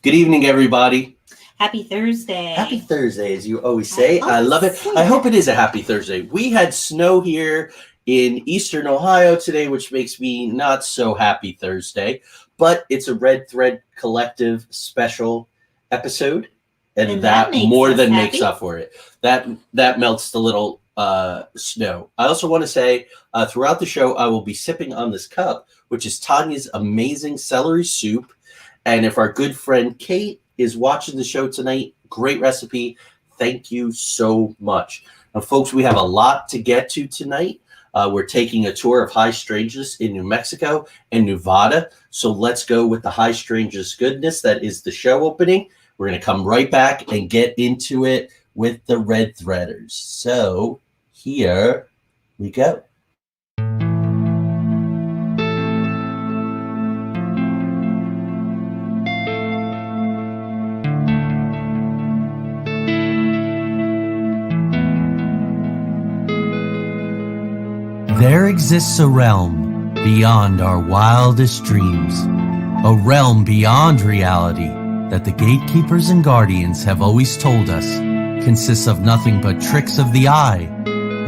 Good evening, everybody. Happy Thursday. Happy Thursday, as you always say. I love it. I hope it is a happy Thursday. We had snow here in eastern Ohio today, which makes me not so happy Thursday, but it's a Red Thread Collective special episode, and that more than makes up for it. That melts the little snow. I also want to say throughout the show, I will be sipping on this cup, which is Tanya's amazing celery soup. And if our good friend Kate is watching the show tonight, great recipe. Thank you so much. Now, folks, we have a lot to get to tonight. We're taking a tour of High Strangeness in New Mexico and Nevada. So let's go with the High Strangeness goodness that is the show opening. We're going to come right back and get into it with the Red Threaders. So here we go. There exists a realm beyond our wildest dreams, a realm beyond reality that the gatekeepers and guardians have always told us consists of nothing but tricks of the eye,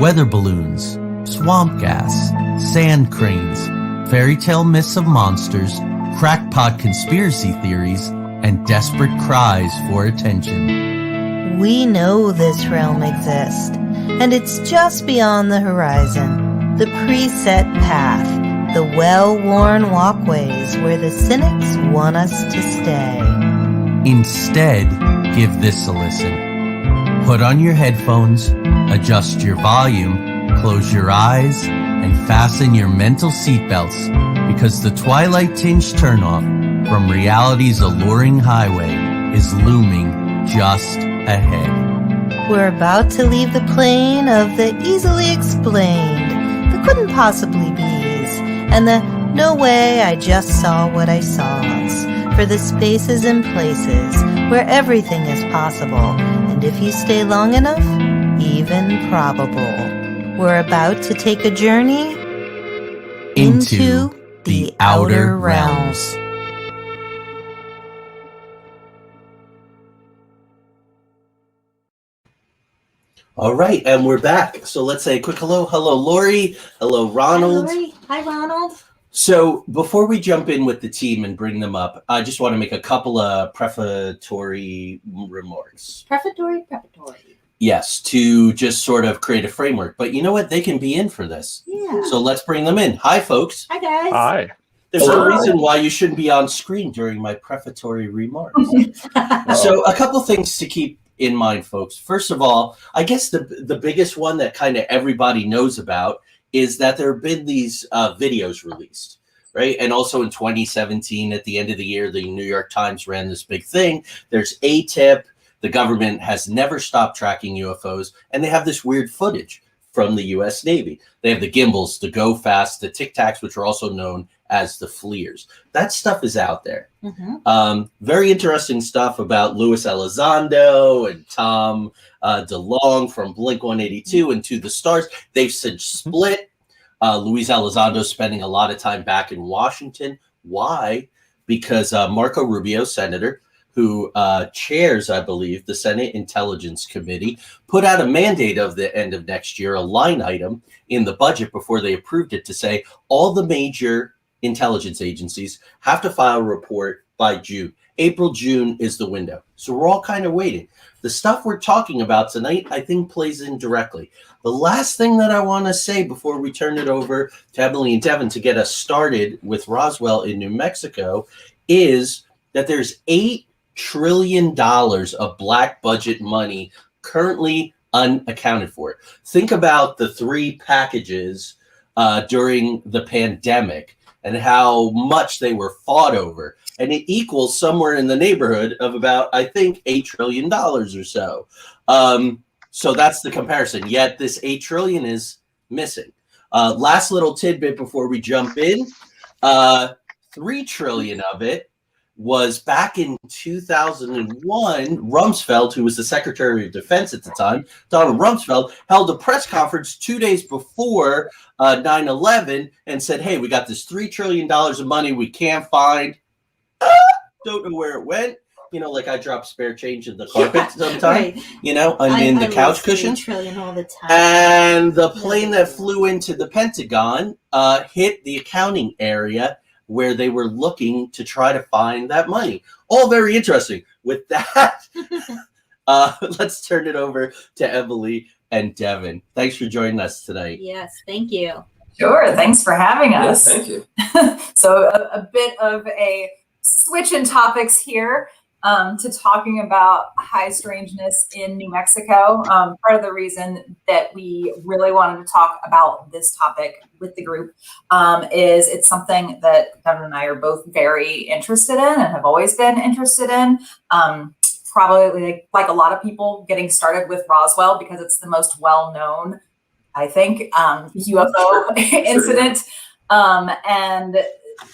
weather balloons, swamp gas, sand cranes, fairy tale myths of monsters, crackpot conspiracy theories, and desperate cries for attention. We know this realm exists, and it's just beyond the horizon. The preset path, the well-worn walkways where the cynics want us to stay. Instead, give this a listen. Put on your headphones, adjust your volume, close your eyes, and fasten your mental seatbelts, because the twilight-tinged turnoff from reality's alluring highway is looming just ahead. We're about to leave the plane of the easily explained, couldn't possibly be ease, and the no way I just saw what I saws, for the spaces and places where everything is possible, and if you stay long enough, even probable. We're about to take a journey into the outer realms. All right, and we're back. So let's say a quick hello. Hello, Lori. Hello, Ronald. Hi, Lori. Hi, Ronald. So before we jump in with the team and bring them up, I just want to make a couple of prefatory remarks. Prefatory. Yes, to just sort of create a framework. But you know what? They can be in for this. Yeah. So let's bring them in. Hi, folks. Hi, guys. Hi. There's no reason why you shouldn't be on screen during my prefatory remarks. So a couple things to keep in mind, folks. First of all, I guess the biggest one that kind of everybody knows about is that there have been these videos released, right? And also in 2017, at the end of the year, the New York Times ran this big thing. There's ATIP. The government has never stopped tracking UFOs, and they have this weird footage from the U.S. Navy. They have the gimbals, the Go Fast, the Tic Tacs, which are also known as the FLIRs. That stuff is out there. Mm-hmm. Very interesting stuff about Luis Elizondo and Tom DeLonge from Blink-182 and To the Stars. They've since split. Luis Elizondo spending a lot of time back in Washington. Why? Because Marco Rubio, senator, who chairs, I believe, the Senate Intelligence Committee, put out a mandate of the end of next year, a line item in the budget before they approved it, to say all the major intelligence agencies have to file a report by June. April, June is the window. So we're all kind of waiting. The stuff we're talking about tonight, I think, plays in directly. The last thing that I want to say before we turn it over to Emily and Devin to get us started with Roswell in New Mexico is that there's $8 trillion of black budget money currently unaccounted for. Think about the 3 packages during the pandemic and how much they were fought over. And it equals somewhere in the neighborhood of about, I think, $8 trillion or so. So that's the comparison. Yet this $8 trillion is missing. Last little tidbit before we jump in. $3 trillion of it was back in 2001. Rumsfeld, who was the Secretary of Defense at the time, Donald Rumsfeld, held a press conference 2 days before 9/11 and said, hey, we got this $3 trillion of money we can't find. Don't know where it went. like I drop spare change in the carpet sometimes, Right. in the couch lose cushions. 3 trillion all the time. And the plane that flew into the Pentagon hit the accounting area where they were looking to try to find that money. All very interesting. With that, let's turn it over to Emily and Devin. Thanks for joining us today. Yes, thank you. Sure, thanks for having us. Yes, thank you. So a bit of a switch in topics here to talking about high strangeness in New Mexico. Part of the reason that we really wanted to talk about this topic with the group is it's something that Devin and I are both very interested in and have always been interested in. Probably like a lot of people getting started with Roswell because it's the most well-known, I think, UFO incident. And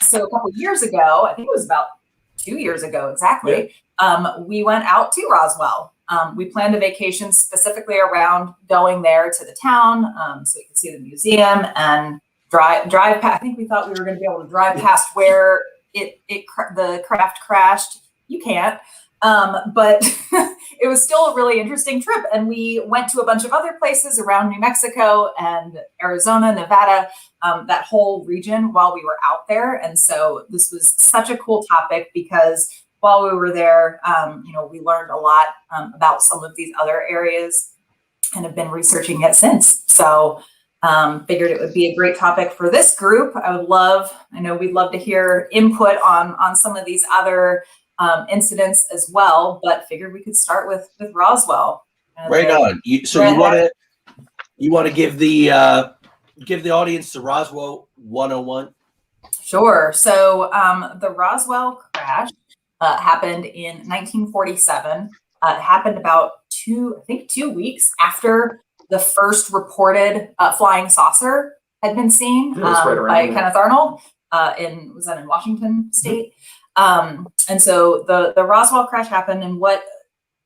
so a couple of years ago, I think it was about 2 years ago exactly, we went out to Roswell. We planned a vacation specifically around going there to the town so we could see the museum and drive past. I think we thought we were going to be able to drive past where the craft crashed. You can't. But it was still a really interesting trip. And we went to a bunch of other places around New Mexico and Arizona, Nevada, that whole region while we were out there. And so this was such a cool topic because while we were there, we learned a lot about some of these other areas and have been researching it since. So figured it would be a great topic for this group. I know we'd love to hear input on some of these other incidents as well, but figured we could start with Roswell. Right on. You want to give the audience the Roswell 101? Sure. So the Roswell crash happened in 1947. It happened about 2 weeks after the first reported flying saucer had been seen by Kenneth Arnold in Washington State. And so the Roswell crash happened, and what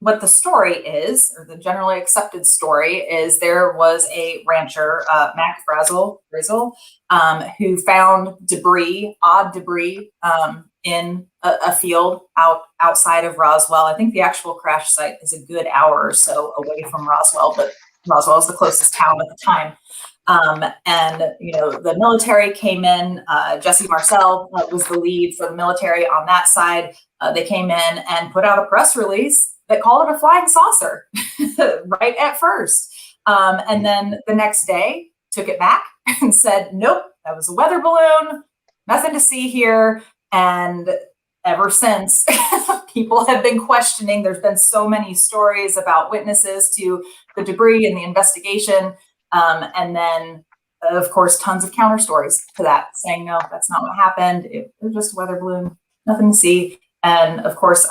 the story is, or the generally accepted story is, there was a rancher, Mac Frizzle, who found odd debris, in a field outside of Roswell. I think the actual crash site is a good hour or so away from Roswell, but Roswell is the closest town at the time. And the military came in. Jesse Marcel was the lead for the military on that side. They came in and put out a press release that called it a flying saucer right at first. And then the next day took it back and said, nope, that was a weather balloon, nothing to see here. And ever since, people have been questioning. There's been so many stories about witnesses to the debris and the investigation. And then, of course, tons of counter stories to that saying, no, that's not what happened. It was just a weather balloon, nothing to see. And of course,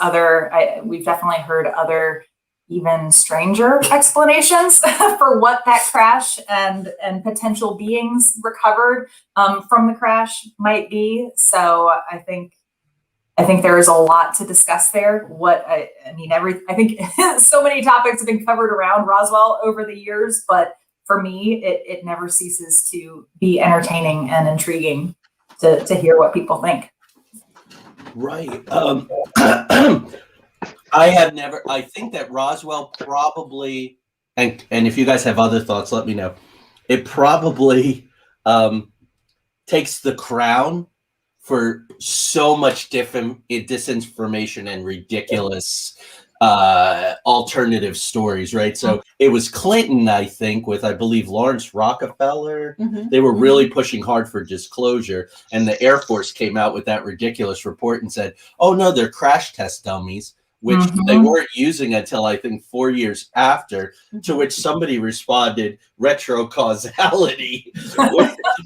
we've definitely heard other even stranger explanations for what that crash and potential beings recovered from the crash might be. So I think there is a lot to discuss there. I think so many topics have been covered around Roswell over the years, but for me, it never ceases to be entertaining and intriguing to hear what people think. Right. I think that Roswell probably, and if you guys have other thoughts, let me know. It probably takes the crown for so much disinformation and ridiculous alternative stories, right? So it was Clinton, I think, with, I believe, Lawrence Rockefeller. Mm-hmm. They were really pushing hard for disclosure, and the Air Force came out with that ridiculous report and said, oh no, they're crash test dummies, which they weren't using until I think 4 years after, to which somebody responded, retro causality,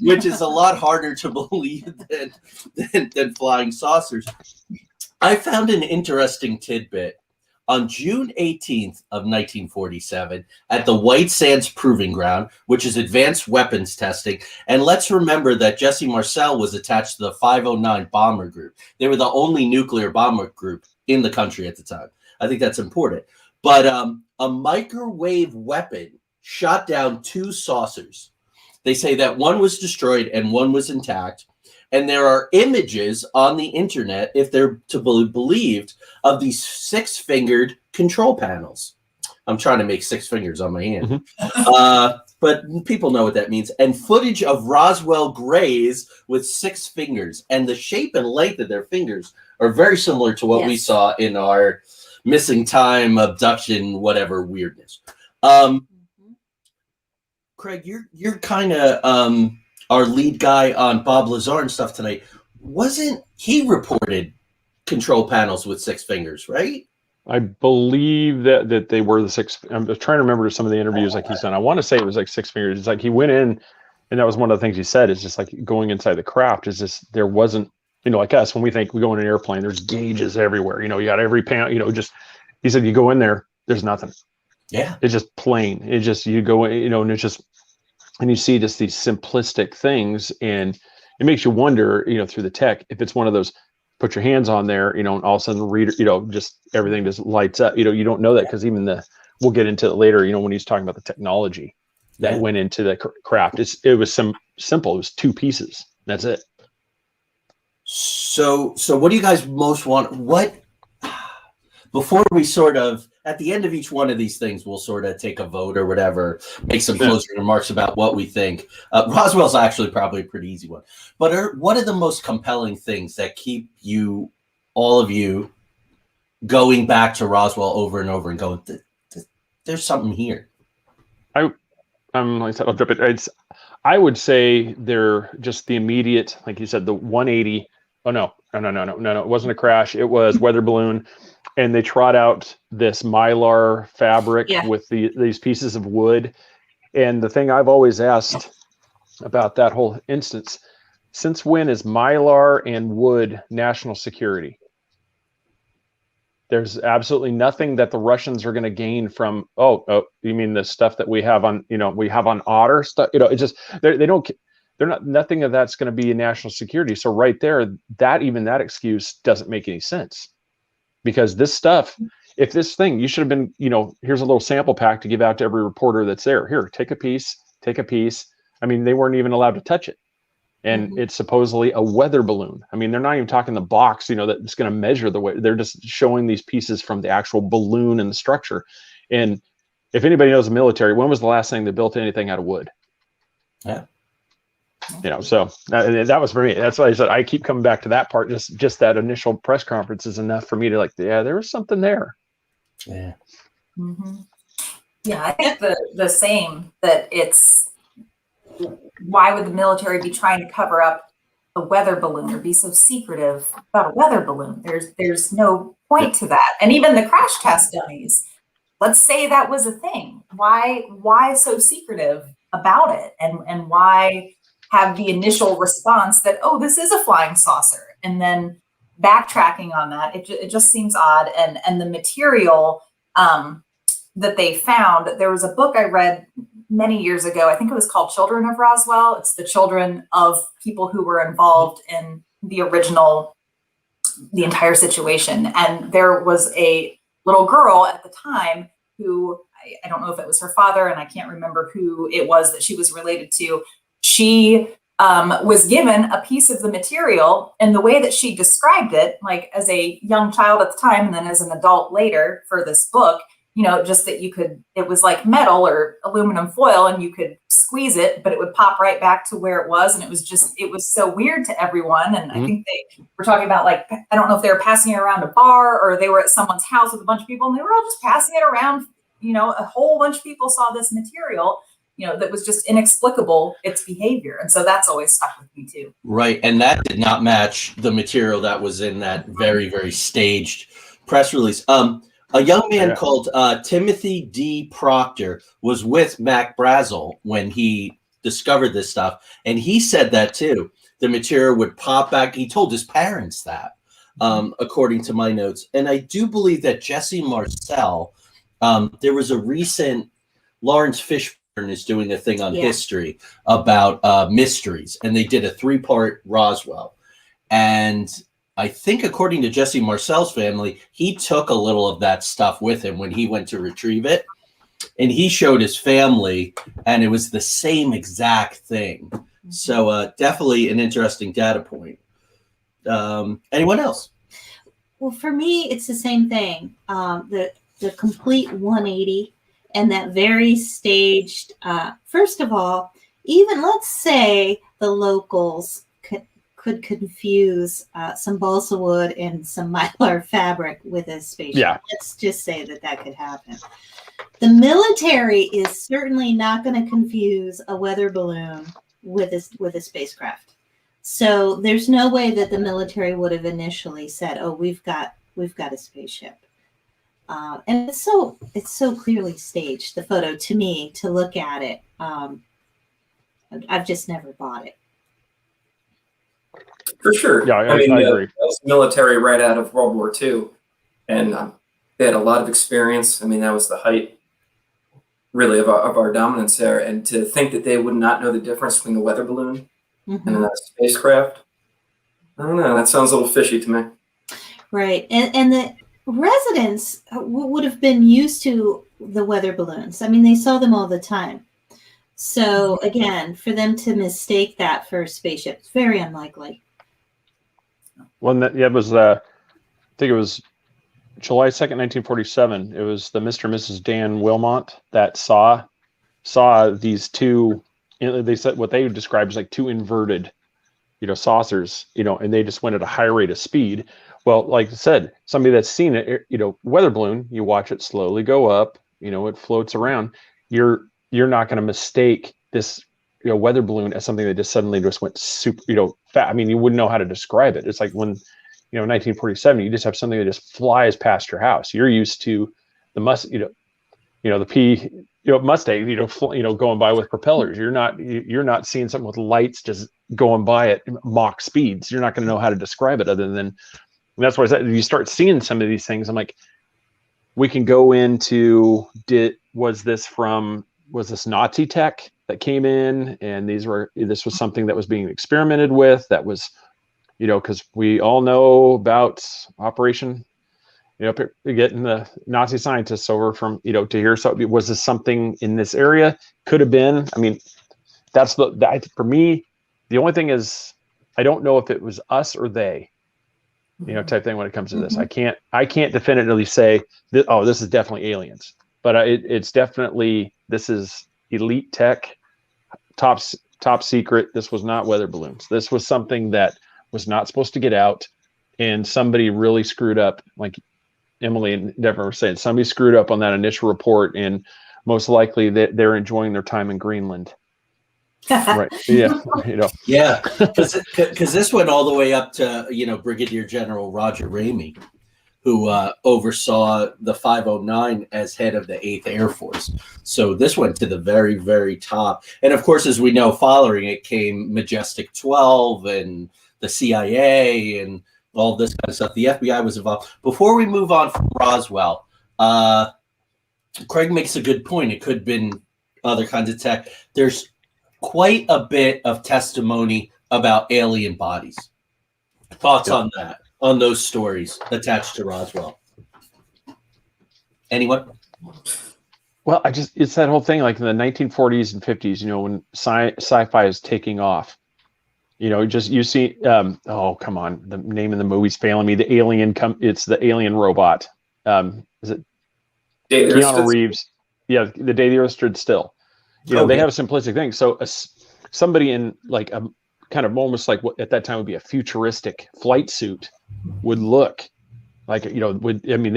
which is a lot harder to believe than flying saucers. I found an interesting tidbit. On June 18th of 1947, at the White Sands Proving Ground, which is advanced weapons testing, and let's remember that Jesse Marcel was attached to the 509 bomber group. They were the only nuclear bomber group in the country at the time. I think that's important. But a microwave weapon shot down 2 saucers. They say that one was destroyed and one was intact. And there are images on the internet, if they're to be believed, of these 6-fingered control panels. I'm trying to make 6 fingers on my hand. But people know what that means. And footage of Roswell grays with 6 fingers. And the shape and length of their fingers are very similar to what we saw in our missing time, abduction, whatever weirdness. Craig, you're kind of our lead guy on Bob Lazar and stuff tonight. Wasn't he reported control panels with 6 fingers, right? I believe that they were the 6. I'm just trying to remember some of the interviews like he's done. I want to say it was like 6 fingers. It's like he went in, and that was one of the things he said. Is just like going inside the craft. Is just there wasn't, like us when we think we go in an airplane. There's gauges everywhere. You got every panel. Just he said you go in there, there's nothing. Yeah, it's just plain. It just you go, and it's just, and you see just these simplistic things, and it makes you wonder, through the tech, if it's one of those. Put your hands on there, and all of a sudden, reader, just everything just lights up. You don't know that because even we'll get into it later. When he's talking about the technology that went into the craft, it was simple. It was 2 pieces. That's it. So what do you guys most want? Before we sort of at the end of each one of these things, we'll sort of take a vote or whatever, make some closing remarks about what we think. Roswell's actually probably a pretty easy one. But what are the most compelling things that keep all of you, going back to Roswell over and over and going, there's something here? Like I said, I'll jump it. I would say they're just the immediate, like you said, the 180. Oh, no. It wasn't a crash. It was weather balloon. And they trot out this mylar fabric with these pieces of wood. And the thing I've always asked about that whole instance, since when is mylar and wood national security? There's absolutely nothing that the Russians are going to gain from, you mean the stuff that we have on, we have on Otter stuff, it's just, nothing of that's going to be national security. So right there, that excuse doesn't make any sense. Because this stuff, if this thing, you should have been, here's a little sample pack to give out to every reporter that's there. Here, take a piece. I mean, they weren't even allowed to touch it. And it's supposedly a weather balloon. I mean, they're not even talking the box, that's going to measure the way. They're just showing these pieces from the actual balloon and the structure. And if anybody knows the military, when was the last thing they built anything out of wood? Yeah. So that was for me. That's why I said I keep coming back to that part. Just that initial press conference is enough for me to there was something there. Yeah. Yeah, I think the same, that it's, why would the military be trying to cover up a weather balloon or be so secretive about a weather balloon? There's no point to that. And even the crash test dummies, let's say that was a thing. Why so secretive about it? And why have the initial response that, this is a flying saucer, and then backtracking on that? It just seems odd. And the material that they found, there was a book I read many years ago. I think it was called Children of Roswell. It's the children of people who were involved in the entire situation. And there was a little girl at the time who, I don't know if it was her father, and I can't remember who it was that she was related to. She was given a piece of the material, and the way that she described it, like as a young child at the time, and then as an adult later for this book, just that it was like metal or aluminum foil, and you could squeeze it, but it would pop right back to where it was. And it was so weird to everyone. And I think they were talking about, like, I don't know if they were passing it around a bar or they were at someone's house with a bunch of people, and they were all just passing it around. A whole bunch of people saw this material, that was just inexplicable, its behavior. And so that's always stuck with me too. Right. And that did not match the material that was in that very, very staged press release. A young man called Timothy D. Proctor was with Mac Brazel when he discovered this stuff. And he said that too. The material would pop back. He told his parents that, according to my notes. And I do believe that Jesse Marcel, there was a recent, Lawrence Fishburne is doing a thing on history about mysteries. And they did a 3-part Roswell. And I think according to Jesse Marcel's family, he took a little of that stuff with him when he went to retrieve it. And he showed his family, and it was the same exact thing So definitely an interesting data point. Anyone else? Well, for me, it's the same thing. The complete 180 and that very staged. First of all, even let's say the locals could confuse some balsa wood and some mylar fabric with a spaceship. Yeah. Let's just say that could happen. The military is certainly not going to confuse a weather balloon with a spacecraft. So there's no way that the military would have initially said, "Oh, we've got a spaceship," and it's so clearly staged. The photo, to me, to look at it, I've just never bought it. For sure. Yeah, I agree. That was military right out of World War II, and they had a lot of experience. I mean, that was the height, really, of our dominance there. And to think that they would not know the difference between a weather balloon and a spacecraft, I don't know. That sounds a little fishy to me. Right, and the residents would have been used to the weather balloons. I mean, they saw them all the time. So again, for them to mistake that for a spaceship, it's very unlikely. Well, it was, I think it was July 2nd, 1947. It was the Mr. and Mrs. Dan Wilmot that saw these two, they said what they would describe as like two inverted, saucers, and they just went at a high rate of speed. Well, like I said, somebody that's seen it, weather balloon, you watch it slowly go up, it floats around. You're not going to mistake this, weather balloon as something that just suddenly just went super, fat. I mean, you wouldn't know how to describe it. It's like when, 1947, you just have something that just flies past your house. You're used to the Mustang, going by with propellers. You're not seeing something with lights just going by at Mach speeds. You're not going to know how to describe it other than, and that's why I said, you start seeing some of these things. I'm like, we can go into, was this Nazi tech that came in, and this was something that was being experimented with, that was, because we all know about Operation, getting the Nazi scientists over from, to here. So was this something in this area? Could have been. I mean, for me, the only thing is, I don't know if it was us or they, type thing when it comes to this. I can't definitively say that, oh, this is definitely aliens, but it's definitely, this is elite tech, top secret. This was not weather balloons. This was something that was not supposed to get out, and somebody really screwed up. Like Emily and Deborah were saying, somebody screwed up on that initial report, and most likely they're enjoying their time in Greenland. Right. Yeah. Yeah. Because this went all the way up to, Brigadier General Roger Ramey, who oversaw the 509 as head of the 8th Air Force. So this went to the very, very top. And of course, as we know, following it came Majestic 12 and the CIA and all this kind of stuff. The FBI was involved. Before we move on from Roswell, Craig makes a good point. It could have been other kinds of tech. There's quite a bit of testimony about alien bodies. Thoughts on that, on those stories attached to Roswell? Anyone? Well, it's that whole thing, like in the 1940s and 50s, when sci-fi is taking off, you see, oh, come on, the name of the movie's failing me. The alien, it's the alien robot. Is it Keanu Reeves? Yeah, The Day the Earth Stood Still. They have a simplistic thing. So somebody in like a kind of almost like what at that time would be a futuristic flight suit would look like, they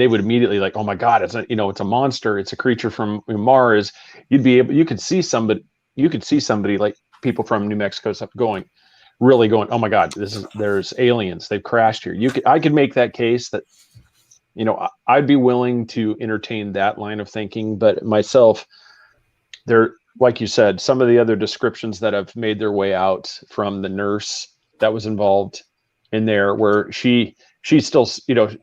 would immediately like, oh my God, it's a monster. It's a creature from Mars. You could see somebody like people from New Mexico stuff going, oh my God, there's aliens. They've crashed here. I could make that case that, I'd be willing to entertain that line of thinking, but myself, like you said, some of the other descriptions that have made their way out from the nurse that was involved in there, where she still,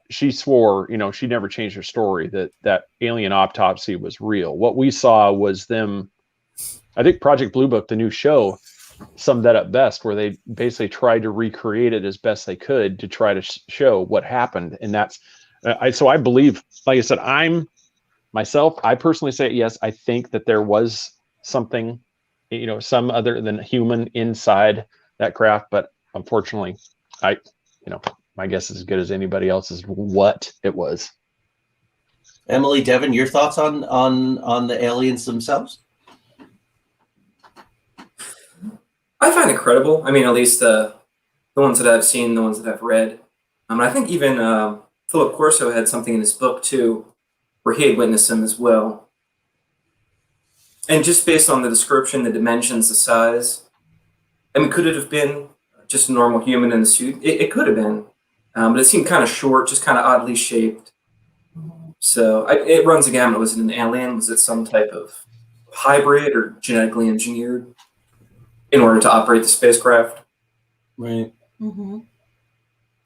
she swore, she never changed her story that alien autopsy was real. What we saw was them, I think Project Blue Book, the new show, summed that up best, where they basically tried to recreate it as best they could to try to show what happened. And that's, so I believe, like I said, I personally say, yes, I think that there was something some other than human inside that craft. But unfortunately, my guess is as good as anybody else's what it was. Emily, Devin, your thoughts on the aliens themselves? I find it credible. I mean, at least the ones that I've seen, the ones that I've read. I think even Philip Corso had something in his book too, where he had witnessed them as well. And just based on the description, the dimensions, the size, I mean, could it have been just a normal human in a suit? It could have been, but it seemed kind of short, just kind of oddly shaped. So it runs a gamut. Was it an alien? Was it some type of hybrid or genetically engineered in order to operate the spacecraft? Right. Mm-hmm.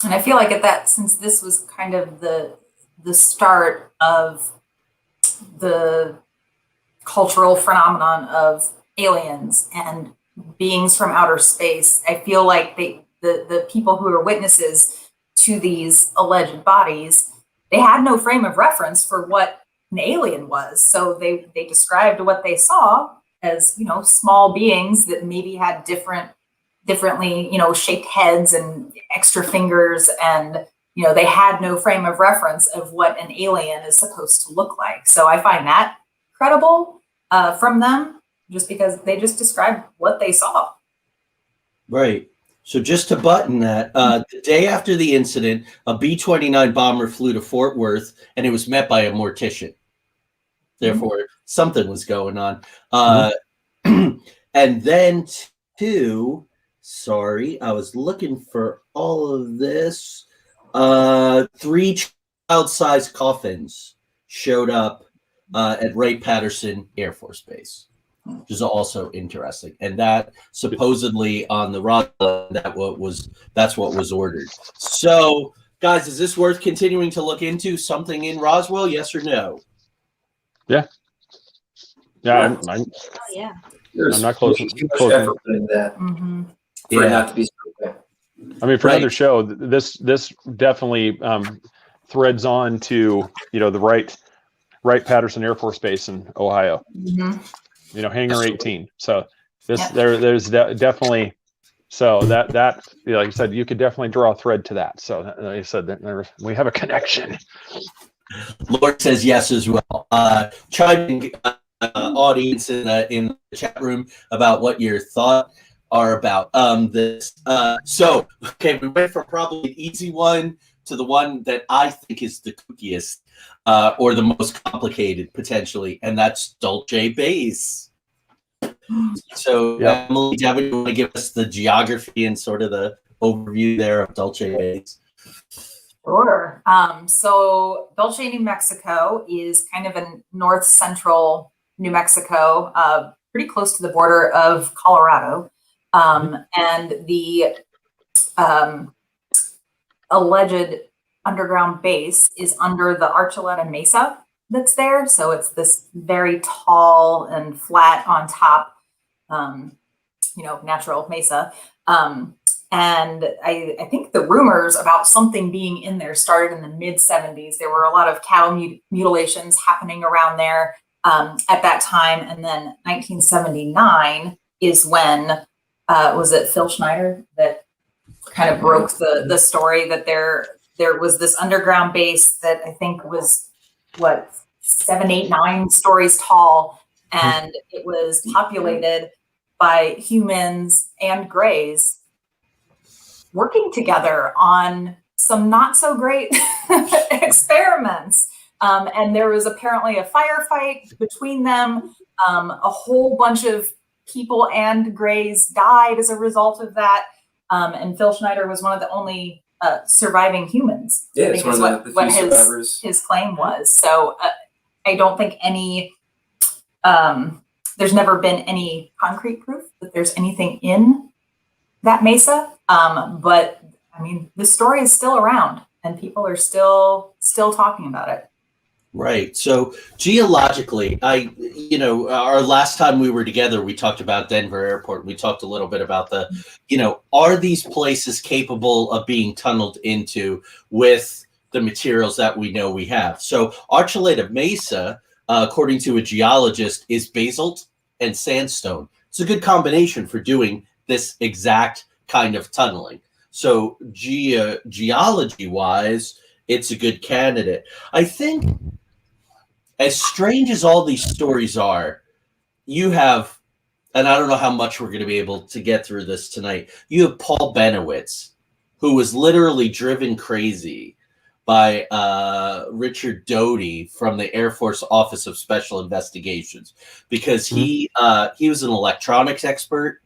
And I feel like since this was kind of the start of the cultural phenomenon of aliens and beings from outer space, I feel like the people who are witnesses to these alleged bodies, they had no frame of reference for what an alien was. So they described what they saw as, small beings that maybe had differently, shaped heads and extra fingers. And, they had no frame of reference of what an alien is supposed to look like. So I find that credible from them, just because they just described what they saw. Right. So just to button that, the day after the incident, a B-29 bomber flew to Fort Worth, and it was met by a mortician. Therefore, something was going on. And then sorry, I was looking for all of this. 3 child-sized coffins showed up at Wright-Patterson Air Force Base, which is also interesting. And that supposedly on the Roswell, that's what was ordered. So, guys, is this worth continuing to look into something in Roswell? Yes or no? Yeah. Yeah. Yeah. I'm not close. Too much effort in that for it not to be so. I mean, for another show, this definitely threads on to the Wright-Patterson Air Force Base in Ohio. Hangar 18. So there's definitely that like you said, you could definitely draw a thread to that. So like I said, we have a connection. Lord says yes as well. Chime audience in the chat room about what your thoughts are about this. So we went from probably an easy one to the one that I think is the kookiest or the most complicated potentially, and that's Dulce Base. So Emily, Devin, you want to give us the geography and sort of the overview there of Dulce Base? Sure. So Dulce, New Mexico is kind of in north central New Mexico, pretty close to the border of Colorado. And the alleged underground base is under the Archuleta Mesa that's there. So it's this very tall and flat on top, natural mesa. And I think the rumors about something being in there started in the mid-70s. There were a lot of cattle mutilations happening around there at that time. And then 1979 is when, was it Phil Snyder that kind of broke the story that there was this underground base that I think was 7, 8, 9 stories tall. And it was populated by humans and grays working together on some not so great experiments. And there was apparently a firefight between them. A whole bunch of people and grays died as a result of that. And Phil Snyder was one of the only surviving humans. Yeah, I it's think one of the few survivors. His claim was. So I don't think there's never been any concrete proof that there's anything in that mesa. But I mean, the story is still around and people are still talking about it. Right. So geologically, our last time we were together, we talked about Denver Airport. We talked a little bit about are these places capable of being tunneled into with the materials that we know we have? So Archuleta Mesa, according to a geologist, is basalt and sandstone. It's a good combination for doing this exact kind of tunneling. So geology-wise, it's a good candidate. I think, as strange as all these stories are, you have, and I don't know how much we're going to be able to get through this tonight, you have Paul Benowitz, who was literally driven crazy by Richard Doty from the Air Force Office of Special Investigations, because he was an electronics expert.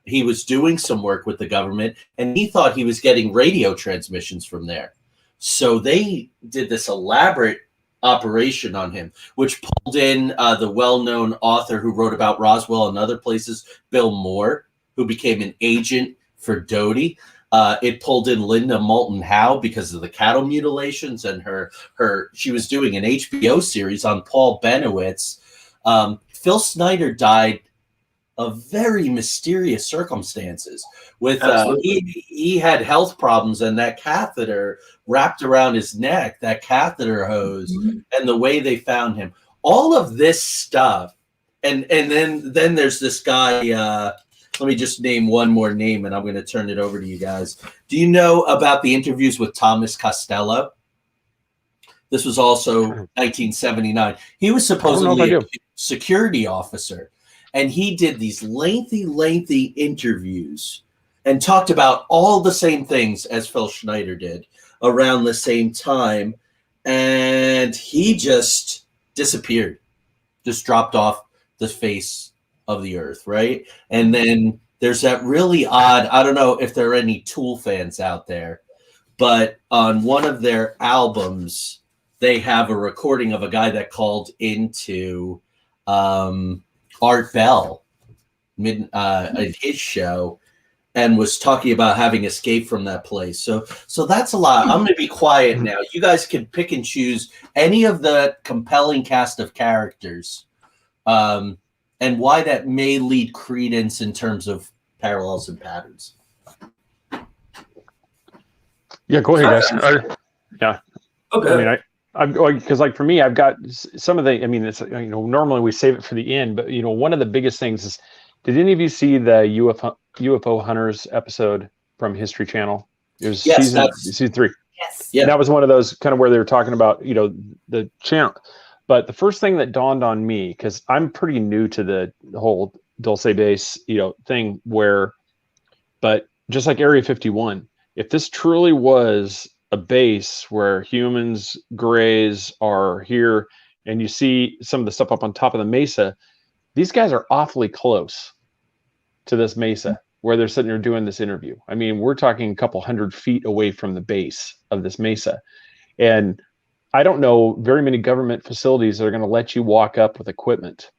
He was doing some work with the government, and he thought he was getting radio transmissions from there. So they did this elaborate operation on him, which pulled in the well-known author who wrote about Roswell and other places, Bill Moore, who became an agent for Doty. It pulled in Linda Moulton Howe because of the cattle mutilations, and she was doing an HBO series on Paul Benowitz. Phil Snyder died of very mysterious circumstances. With he had health problems, and that catheter wrapped around his neck, that catheter hose, and the way they found him. All of this stuff, and then there's this guy. Let me just name one more name, and I'm going to turn it over to you guys. Do you know about the interviews with Thomas Costello? This was also 1979. He was supposedly a security officer, and he did these lengthy interviews and talked about all the same things as Phil Schneider did around the same time, and he just disappeared, just dropped off the face of the earth, right? And then there's that really odd, I don't know if there are any Tool fans out there, but on one of their albums, they have a recording of a guy that called into Art Bell at his show and was talking about having escaped from that place. So that's a lot. I'm going to be quiet now. You guys can pick and choose any of the compelling cast of characters, and why that may lead credence in terms of parallels and patterns. Yeah, go ahead, guys. Yeah. Okay. I mean, I'm going because, like, for me, I've got some of the. I mean, it's normally we save it for the end, but one of the biggest things is, did any of you see the UFO Hunters episode from History Channel? It was season 3. Yes. Yeah, that was one of those kind of where they were talking about the channel. But the first thing that dawned on me, because I'm pretty new to the whole Dulce Base, thing, but just like Area 51, if this truly was a base where humans, grays are here, and you see some of the stuff up on top of the mesa, these guys are awfully close to this mesa where they're sitting there doing this interview. I mean, we're talking a couple 100 feet away from the base of this mesa. And I don't know very many government facilities that are going to let you walk up with equipment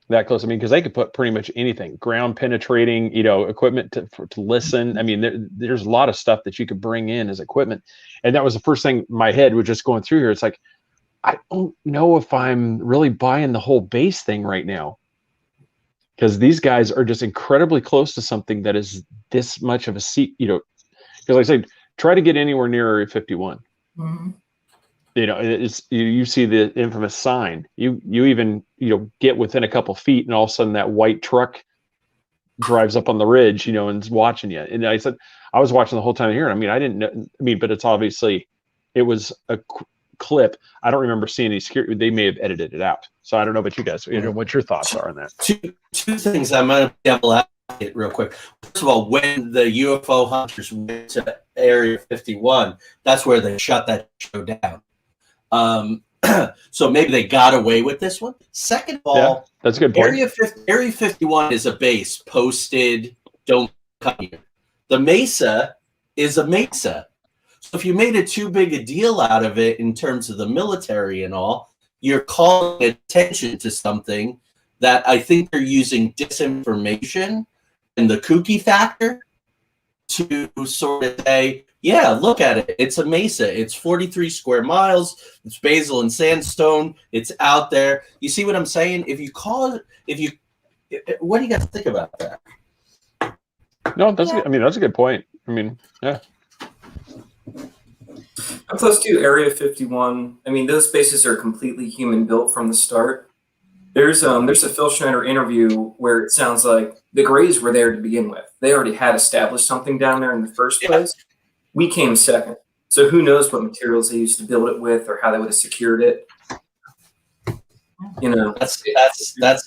that close. I mean, because they could put pretty much anything, ground penetrating, equipment to listen. I mean, there's a lot of stuff that you could bring in as equipment. And that was the first thing my head was just going through here. It's like, I don't know if I'm really buying the whole base thing right now, because these guys are just incredibly close to something that is this much of a seat, because like I said, try to get anywhere near Area 51. Mm-hmm. You see the infamous sign. You even get within a couple feet, and all of a sudden that white truck drives up on the ridge, and is watching you. And I said, I was watching the whole time here. I mean, I didn't know. I mean, but it's obviously, it was a clip. I don't remember seeing any security. They may have edited it out. So I don't know about you guys. What your thoughts are on that. Two things I might have it real quick. First of all, when the UFO hunters went to Area 51, that's where they shut that show down. So maybe they got away with this one. Second of all, that's a good point. Area 51 is a base posted, don't come here. The mesa is a mesa. So if you made it too big a deal out of it in terms of the military and all, you're calling attention to something that I think they're using disinformation and the kooky factor to sort of say, yeah, look at it. It's a mesa. It's 43 square miles. It's basal and sandstone. It's out there. You see what I'm saying? What do you guys think about that? No, that's good. I mean, that's a good point. I mean, yeah. I'm close to Area 51. I mean, those bases are completely human built from the start. There's a Phil Schneider interview where it sounds like the Greys were there to begin with. They already had established something down there in the first place. We came second. So who knows what materials they used to build it with or how they would have secured it. You know, That's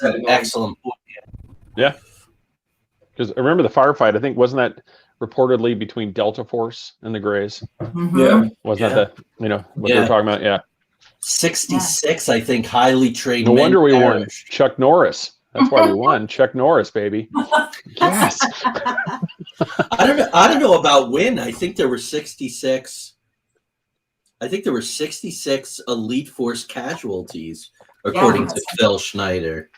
an excellent point. Yeah. Because I remember the firefight, I think, wasn't that reportedly between Delta Force and the Greys? Yeah. Wasn't that the, you know, what they're talking about? Yeah. 66, I think, highly trained. No wonder we won. perished. Chuck Norris. That's why we won. Chuck Norris, baby. Yes. I don't know about win. I think there were 66. I think there were 66 Elite Force casualties, according to Phil Schneider.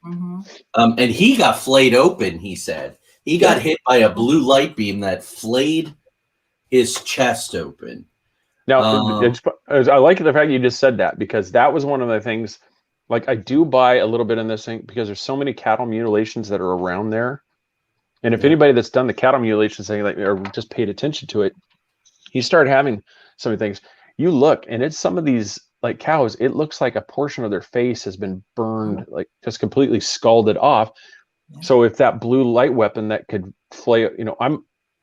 And he got flayed open, he said. He got hit by a blue light beam that flayed his chest open. Now, I like the fact you just said that, because that was one of the things, like, I do buy a little bit in this thing because there's so many cattle mutilations that are around there. And if anybody that's done the cattle mutilation thing, like, or just paid attention to it, you start having some of the things. You look, and it's some of these, like, cows, it looks like a portion of their face has been burned, like just completely scalded off. So if that blue light weapon that could flay, you know,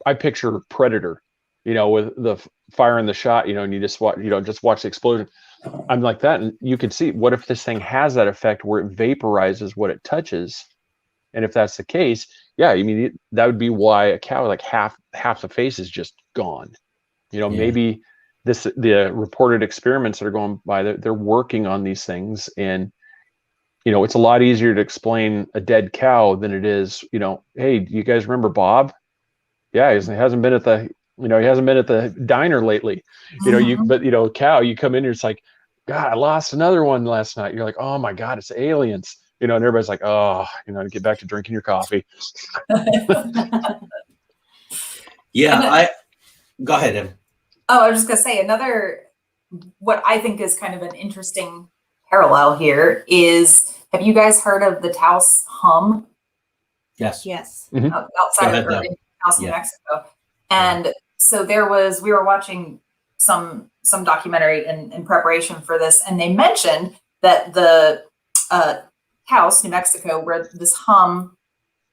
I picture Predator, you know, with the fire in the shot, you know, and you just watch, you know, just watch the explosion. I'm like that, and you can see, what if this thing has that effect where it vaporizes what it touches? And if that's the case, yeah, I mean, that would be why a cow, like half the face is just gone. You know, maybe the reported experiments that are going by, they're working on these things, and you know, it's a lot easier to explain a dead cow than it is, you know, hey, do you guys remember Bob? Yeah, he hasn't been at the, you know, he hasn't been at the diner lately. You know, but you know, cow, you come in here, it's like, God, I lost another one last night. You're like, oh my God, it's aliens. You know, and everybody's like, oh, you know, to get back to drinking your coffee. Go ahead, Em. Oh, I was just gonna say, another, what I think is kind of an interesting parallel here is, have you guys heard of the Taos hum? Yes. Outside of Taos, New Mexico. And so we were watching some documentary in preparation for this, and they mentioned that the Taos, New Mexico, where this hum,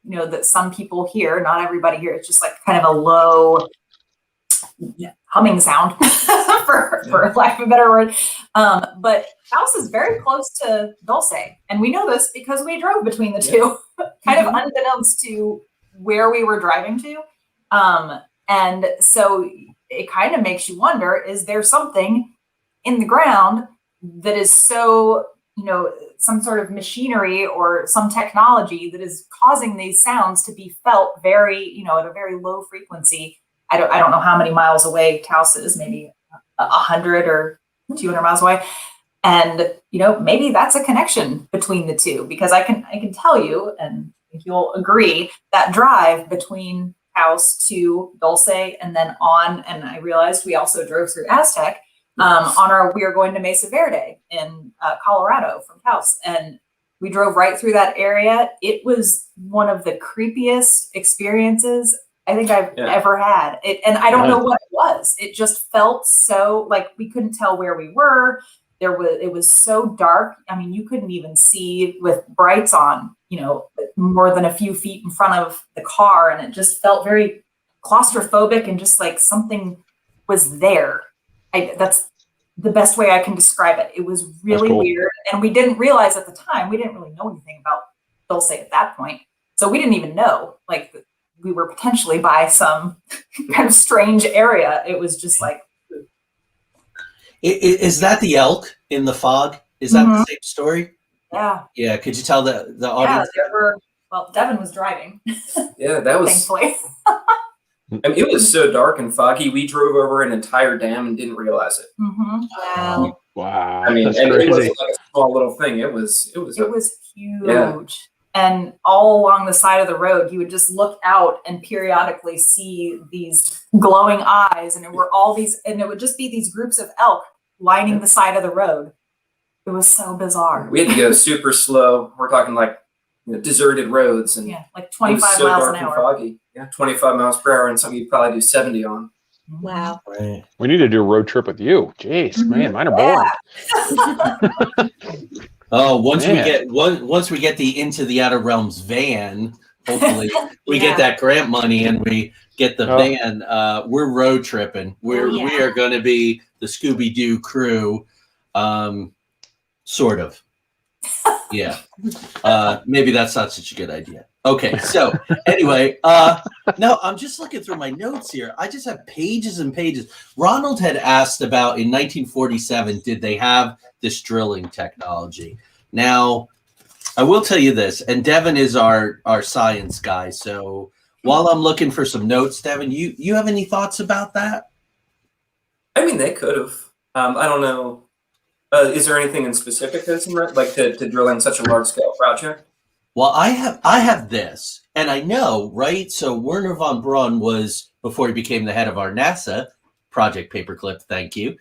you know, that some people hear, not everybody hear, it's just like kind of a low humming sound for lack of a better word. But Taos is very close to Dulce, and we know this because we drove between the two, kind of unbeknownst to where we were driving to. And so it kind of makes you wonder, is there something in the ground that is so, you know, some sort of machinery or some technology that is causing these sounds to be felt very, you know, at a very low frequency? I don't know how many miles away Taos is, maybe 100 or 200 miles away. And, you know, maybe that's a connection between the two, because I can tell you, and I think you'll agree, that drive between Taos to Dulce and then on, and I realized we also drove through Aztec, we are going to Mesa Verde in Colorado from Taos, and we drove right through that area. It was one of the creepiest experiences I think I've ever had. And I don't know what it was. It just felt so like we couldn't tell where we were. It was so dark. I mean, you couldn't even see with brights on, you know, more than a few feet in front of the car. And it just felt very claustrophobic and just like something was there. That's the best way I can describe it. It was really weird. And we didn't realize at the time, we didn't really know anything about Dulce at that point. So we didn't even know, like, we were potentially by some kind of strange area. It was just like. Is that the elk in the fog? Is that the same story? Yeah. Yeah. Could you tell the audience? Yeah, well, Devin was driving. Yeah, that was. Thankfully. I mean, it was so dark and foggy. We drove over an entire dam and didn't realize it. Wow. I mean, that's and crazy. it wasn't like a small little thing. It was huge. Yeah. And all along the side of the road, you would just look out and periodically see these glowing eyes, and it would just be these groups of elk lining the side of the road. It was so bizarre. We had to go super slow. We're talking like, you know, deserted roads, and like 25 so miles dark an hour. And foggy. Yeah, 25 miles per hour, and something you'd probably do 70 on. Wow. Right. We need to do a road trip with you. Jeez, man, mine are boring. Oh, once Man. we get the Into the Outer Realms van, hopefully we Yeah. get that grant money and we get the Oh. van. We're road tripping. We are going to be the Scooby Doo crew, sort of. Yeah. Maybe that's not such a good idea. Okay, so anyway, no, I'm just looking through my notes here. I just have pages and pages. Ronald had asked about in 1947, did they have this drilling technology? Now, I will tell you this, and Devin is our science guy. So while I'm looking for some notes, Devin, you have any thoughts about that? I mean, they could have. I don't know. Is there anything in specific that's like to drill in such a large scale project? Well, I have this, and I know, right? So Werner von Braun was, before he became the head of our NASA project Paperclip, thank you.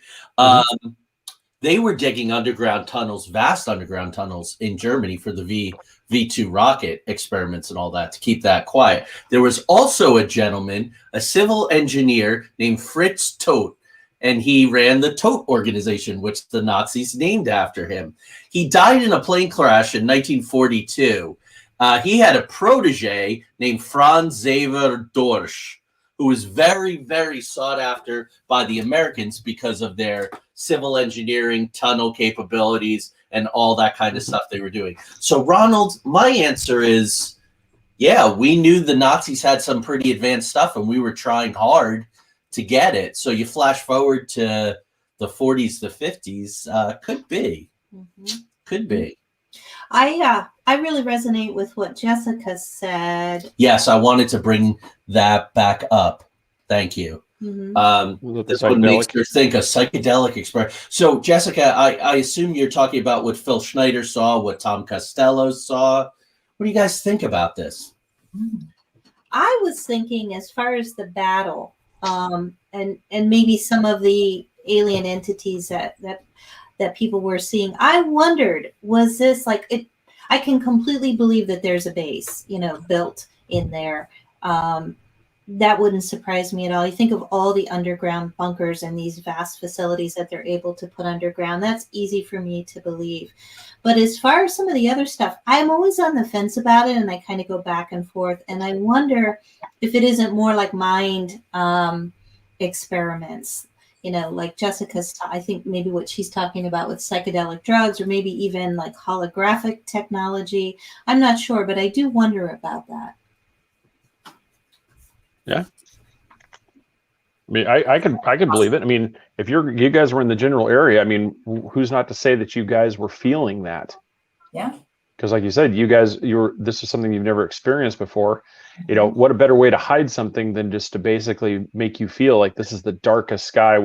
They were digging underground tunnels, vast underground tunnels in Germany for the V2 rocket experiments and all that, to keep that quiet. There was also a gentleman, a civil engineer named Fritz Todt, and he ran the Todt organization, which the Nazis named after him. He died in a plane crash in 1942. He had a protege named Franz Xaver Dorsch, who was very, very sought after by the Americans because of their civil engineering, tunnel capabilities, and all that kind of stuff they were doing. So, Ronald, my answer is, yeah, we knew the Nazis had some pretty advanced stuff, and we were trying hard to get it. So you flash forward to the 40s, the 50s, could be. Could be. I really resonate with what Jessica said. Yes, I wanted to bring that back up. Thank you. This one makes her think a psychedelic experiment. So, Jessica, I assume you're talking about what Phil Snyder saw, what Tom Costello saw. What do you guys think about this? I was thinking, as far as the battle, and maybe some of the alien entities that people were seeing, I wondered, was this like it? I can completely believe that there's a base, built in there. That wouldn't surprise me at all. You think of all the underground bunkers and these vast facilities that they're able to put underground. That's easy for me to believe. But as far as some of the other stuff, I'm always on the fence about it, and I kind of go back and forth. And I wonder if it isn't more like mind experiments, like Jessica's, I think maybe what she's talking about with psychedelic drugs, or maybe even like holographic technology. I'm not sure, but I do wonder about that. Yeah. I mean, I can believe it. I mean, if you guys were in the general area, I mean, who's not to say that you guys were feeling that? Yeah. Because like you said, this is something you've never experienced before. What a better way to hide something than just to basically make you feel like this is the darkest sky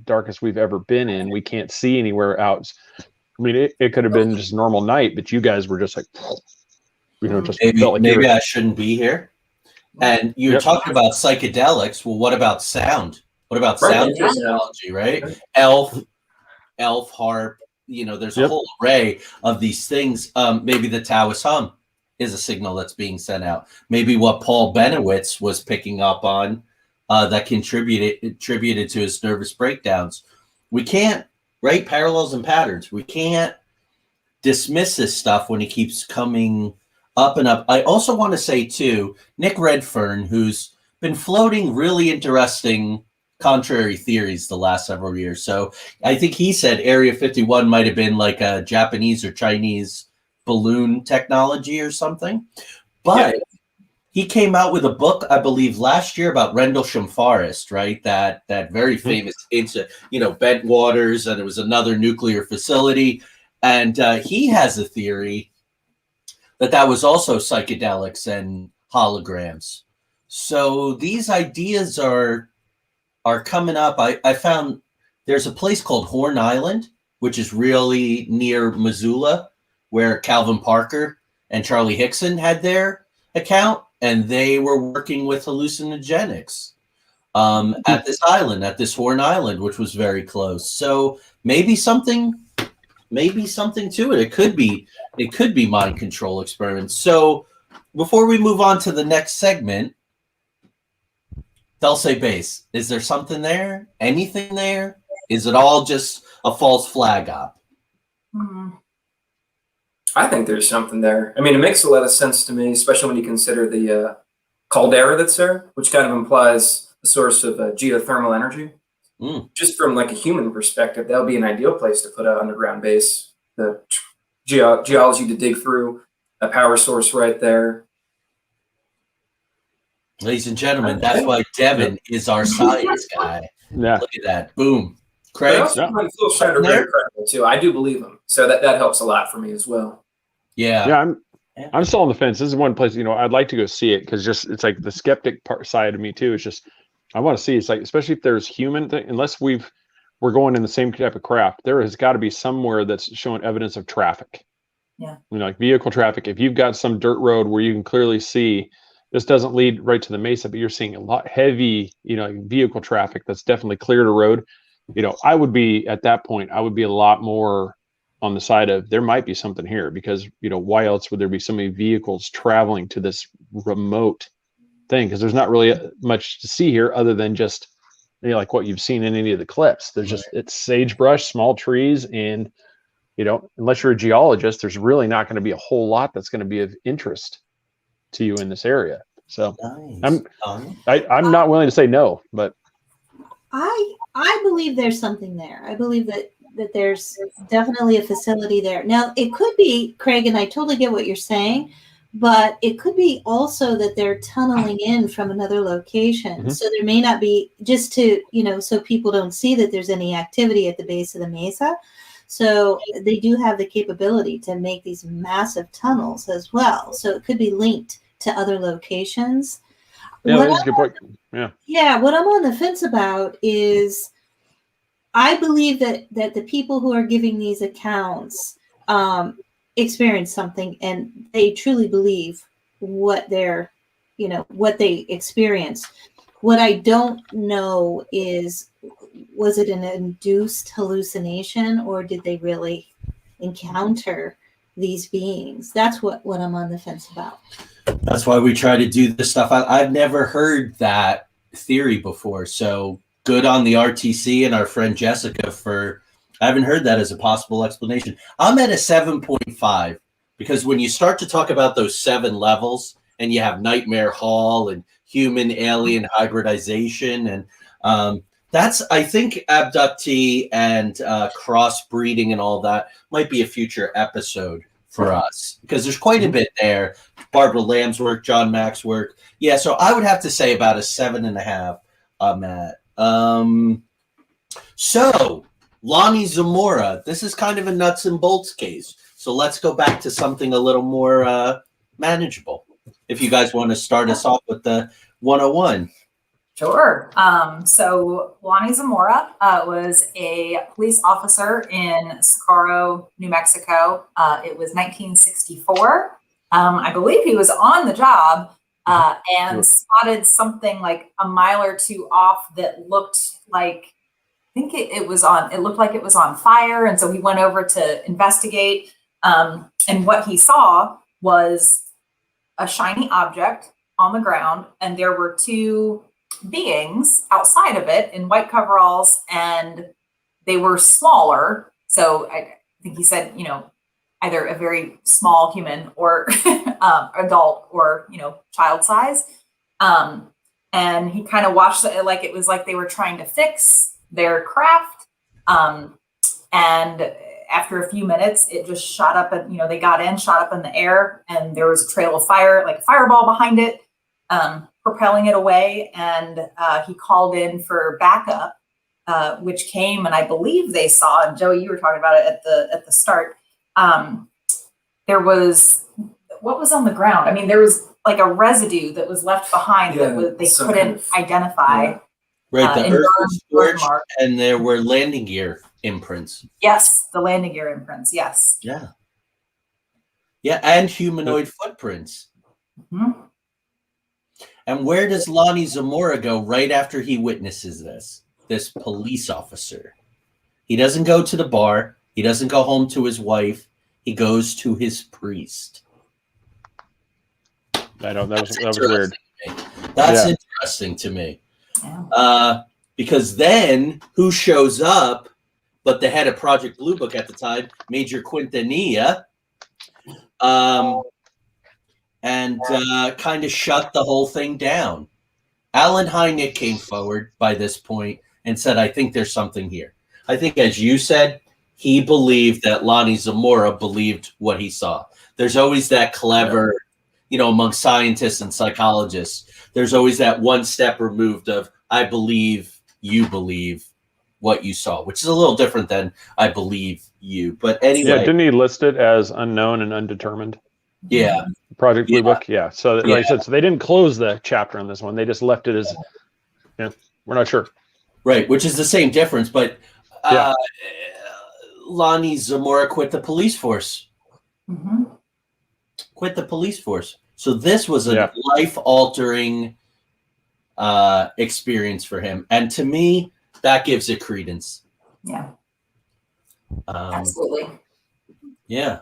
darkest we've ever been in. We can't see anywhere out. I mean, it could have been just a normal night, but you guys were just like, just felt like maybe I shouldn't be here. And you're talking about psychedelics. Well, what about sound? What about sound technology, right? Elf, harp, there's a whole array of these things. Maybe the Taoist hum is a signal that's being sent out. Maybe what Paul Benowitz was picking up on that contributed to his nervous breakdowns. We can't, right? Parallels and patterns. We can't dismiss this stuff when it keeps coming up and up. I also want to say, too, Nick Redfern, who's been floating really interesting contrary theories the last several years. So I think he said Area 51 might have been like a Japanese or Chinese balloon technology or something. But he came out with a book, I believe, last year about Rendlesham Forest, right? That very famous incident, Bent Waters, and it was another nuclear facility. And he has a theory that was also psychedelics and holograms. So these ideas are coming up. I found there's a place called Horn Island, which is really near Missoula, where Calvin Parker and Charlie Hickson had their account, and they were working with hallucinogenics at this island, at this Horn Island, which was very close. So maybe something to it. It could be mind control experiments. So before we move on to the next segment, Dulce Base, is there something there? Anything there? Is it all just a false flag op? I think there's something there. I mean, it makes a lot of sense to me, especially when you consider the caldera that's there, which kind of implies a source of geothermal energy. Just from like a human perspective, that would be an ideal place to put an underground base. The geology to dig through, a power source right there. Ladies and gentlemen, that's why Devin is our science guy. Yeah. Look at that. Boom. Craig? But I also find Phil Snyder very credible too. I do believe him. So that helps a lot for me as well. Yeah. I'm still on the fence. This is one place, I'd like to go see it because just it's like the skeptic side of me too. It's just I want to see. It's like, especially if there's human thing, unless we're going in the same type of craft, there has got to be somewhere that's showing evidence of traffic. Yeah. Like vehicle traffic. If you've got some dirt road where you can clearly see this doesn't lead right to the mesa, but you're seeing a lot heavy, vehicle traffic that's definitely cleared a road. I would be at that point, I would be a lot more on the side of there might be something here because, why else would there be so many vehicles traveling to this remote thing? Because there's not really much to see here other than just, like what you've seen in any of the clips. There's just, it's sagebrush, small trees, and, unless you're a geologist, there's really not going to be a whole lot that's going to be of interest to you in this area. So nice. I'm not willing to say no, but I believe there's something there. I believe that there's definitely a facility there. Now, it could be, Craig, and I totally get what you're saying, but it could be also that they're tunneling in from another location. Mm-hmm. So there may not be, just to, so people don't see that there's any activity at the base of the mesa. So they do have the capability to make these massive tunnels as well. So it could be linked to other locations. Yeah, that's a good point. Yeah, what I'm on the fence about is I believe that the people who are giving these accounts experience something, and they truly believe what they're, what they experienced. What I don't know is, was it an induced hallucination, or did they really encounter these beings? That's what I'm on the fence about. That's why we try to do this stuff. I've never heard that theory before. So good on the RTC and our friend Jessica I haven't heard that as a possible explanation. I'm at a 7.5 because when you start to talk about those 7 levels and you have Nightmare Hall and human alien hybridization, and that's, I think, abductee and crossbreeding and all that might be a future episode for us because there's quite a bit there. Barbara Lamb's work, John Mack's work. Yeah, so I would have to say about a 7.5 on that. So Lonnie Zamora, this is kind of a nuts and bolts case. So let's go back to something a little more manageable. If you guys want to start us off with the 101. Sure. So Lonnie Zamora was a police officer in Socorro, New Mexico. It was 1964. I believe he was on the job and spotted something like a mile or two off that looked like, I think it looked like it was on fire. And so he went over to investigate. And what he saw was a shiny object on the ground, and there were 2 beings outside of it in white coveralls, and they were smaller. So I think he said, either a very small human or adult or, child size. And he kind of watched it like it was like they were trying to fix their craft. And after a few minutes, it just shot up and, they got in, shot up in the air, and there was a trail of fire, like a fireball behind it, propelling it away. And he called in for backup, which came, and I believe they saw, and Joey, you were talking about it at the start. There was, what was on the ground? I mean, there was like a residue that was left behind that they couldn't identify. Yeah. Right, the earth was scorched, and there were landing gear imprints. Yes, the landing gear imprints, yes. Yeah. Yeah, and humanoid footprints. Mm-hmm. And where does Lonnie Zamora go right after he witnesses this police officer? He doesn't go to the bar. He doesn't go home to his wife. He goes to his priest. I know, that was weird. That's interesting to me. Because then who shows up but the head of Project Blue Book at the time, Major Quintanilla, and kind of shut the whole thing down. Alan Hynek came forward by this point and said, I think there's something here. I think, as you said, he believed that Lonnie Zamora believed what he saw. There's always that clever, among scientists and psychologists, there's always that one step removed of, I believe you believe what you saw, which is a little different than I believe you. But anyway. Yeah, didn't he list it as unknown and undetermined? Yeah. Project Blue Book? Yeah. So like I said, so they didn't close the chapter on this one. They just left it as, we're not sure. Right, which is the same difference. But Lonnie Zamora quit the police force. Mm-hmm. Quit the police force. So this was a life-altering experience for him. And to me, that gives it credence. Yeah. Absolutely. Yeah.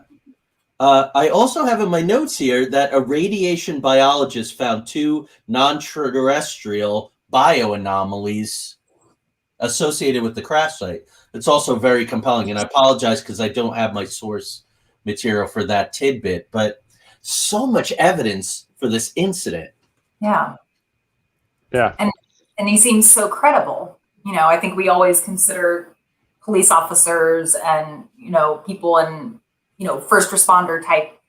I also have in my notes here that a radiation biologist found 2 non-terrestrial bioanomalies associated with the crash site. It's also very compelling, and I apologize because I don't have my source material for that tidbit, but so much evidence for this incident. Yeah. Yeah. And he seems so credible. I think we always consider police officers and, people in, first responder type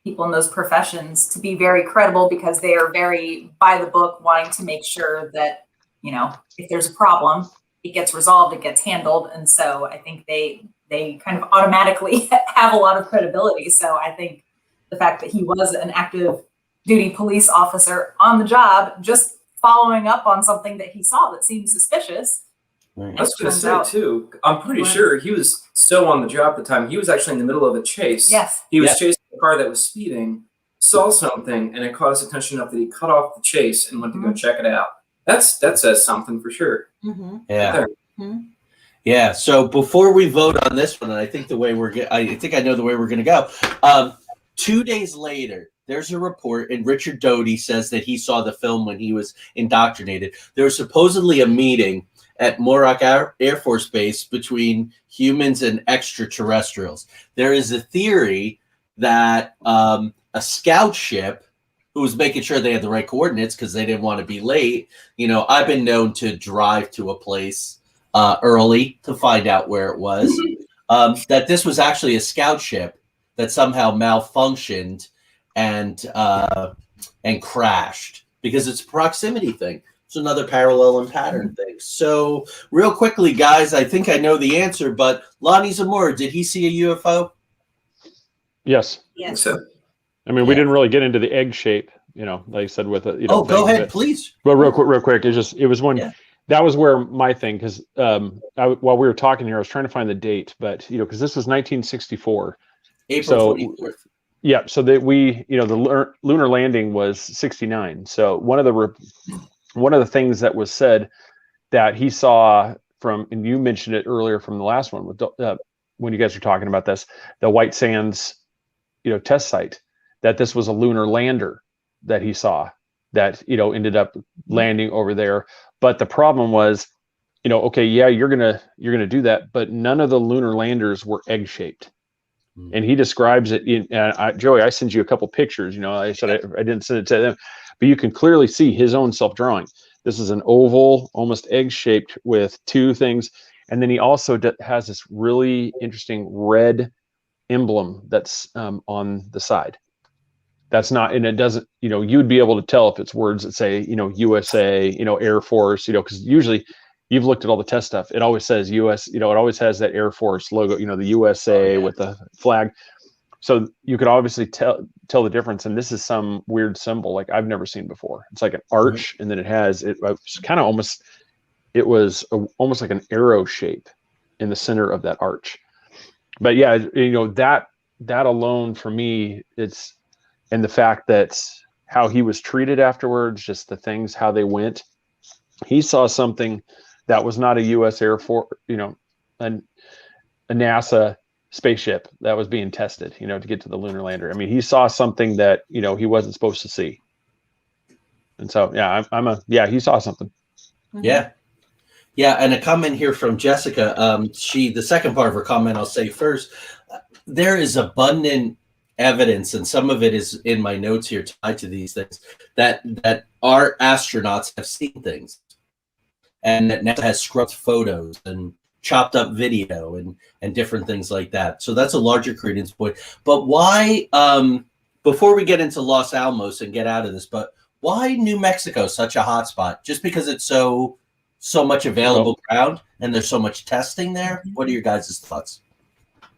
people in those professions to be very credible because they are very by the book, wanting to make sure that, if there's a problem, it gets resolved, it gets handled. And so I think they kind of automatically have a lot of credibility. So I think the fact that he was an active duty police officer on the job, just following up on something that he saw that seemed suspicious. Right. I was going to say, too, I'm pretty sure he was so on the job at the time. He was actually in the middle of a chase. Yes. He was chasing a car that was speeding, saw something, and it caught his attention enough that he cut off the chase and went to go check it out. That says something for sure. Mm-hmm. Yeah. Mm-hmm. Yeah. So before we vote on this one, and I think I think I know the way we're going to go. 2 days later, there's a report, and Richard Doty says that he saw the film when he was indoctrinated. There was supposedly a meeting at Morak Air Force Base between humans and extraterrestrials. There is a theory that a scout ship who was making sure they had the right coordinates because they didn't want to be late. I've been known to drive to a place early to find out where it was, that this was actually a scout ship that somehow malfunctioned and crashed because it's a proximity thing. It's another parallel and pattern thing. So real quickly, guys, I think I know the answer, but Lonnie Zamora, did he see a UFO? Yes. Yes. So, I mean, we didn't really get into the egg shape, like I said, with it. Go ahead, please. But real quick. It was one. Yeah. That was where my thing, because while we were talking here, I was trying to find the date, but because this was 1964. April 24th. Yeah. So that the lunar landing was 69. So one of the things that was said that he saw from, and you mentioned it earlier from the last one with when you guys were talking about this, the White Sands, test site, that this was a lunar lander that he saw that, ended up landing over there. But the problem was, okay, yeah, you're going to do that, but none of the lunar landers were egg shaped. And he describes it Joey, I sent you a couple pictures, I said I didn't send it to them, but you can clearly see his own self-drawing. This is an oval, almost egg-shaped with 2 things. And then he also has this really interesting red emblem that's on the side. That's not, and it doesn't, you'd be able to tell if it's words that say, USA, Air Force, because usually you've looked at all the test stuff. It always says US, it always has that Air Force logo, the USA with the flag. So you could obviously tell the difference. And this is some weird symbol like I've never seen before. It's like an arch, and then it was kind of almost like an arrow shape in the center of that arch. But yeah, that alone for me, it's, and the fact that how he was treated afterwards, just the things, how they went. He saw something that was not a U.S. Air Force, a NASA spaceship that was being tested, to get to the lunar lander. I mean, he saw something that, he wasn't supposed to see. And so, yeah, he saw something. Yeah. Yeah. And a comment here from Jessica. The second part of her comment, I'll say first, there is abundant evidence, and some of it is in my notes here tied to these things, that our astronauts have seen things, and that NASA has scrubbed photos and chopped up video and different things like that. So that's a larger credence point. But why, before we get into Los Alamos and get out of this, but why New Mexico such a hot spot? Just because it's so much available ground and there's so much testing there? What are your guys' thoughts?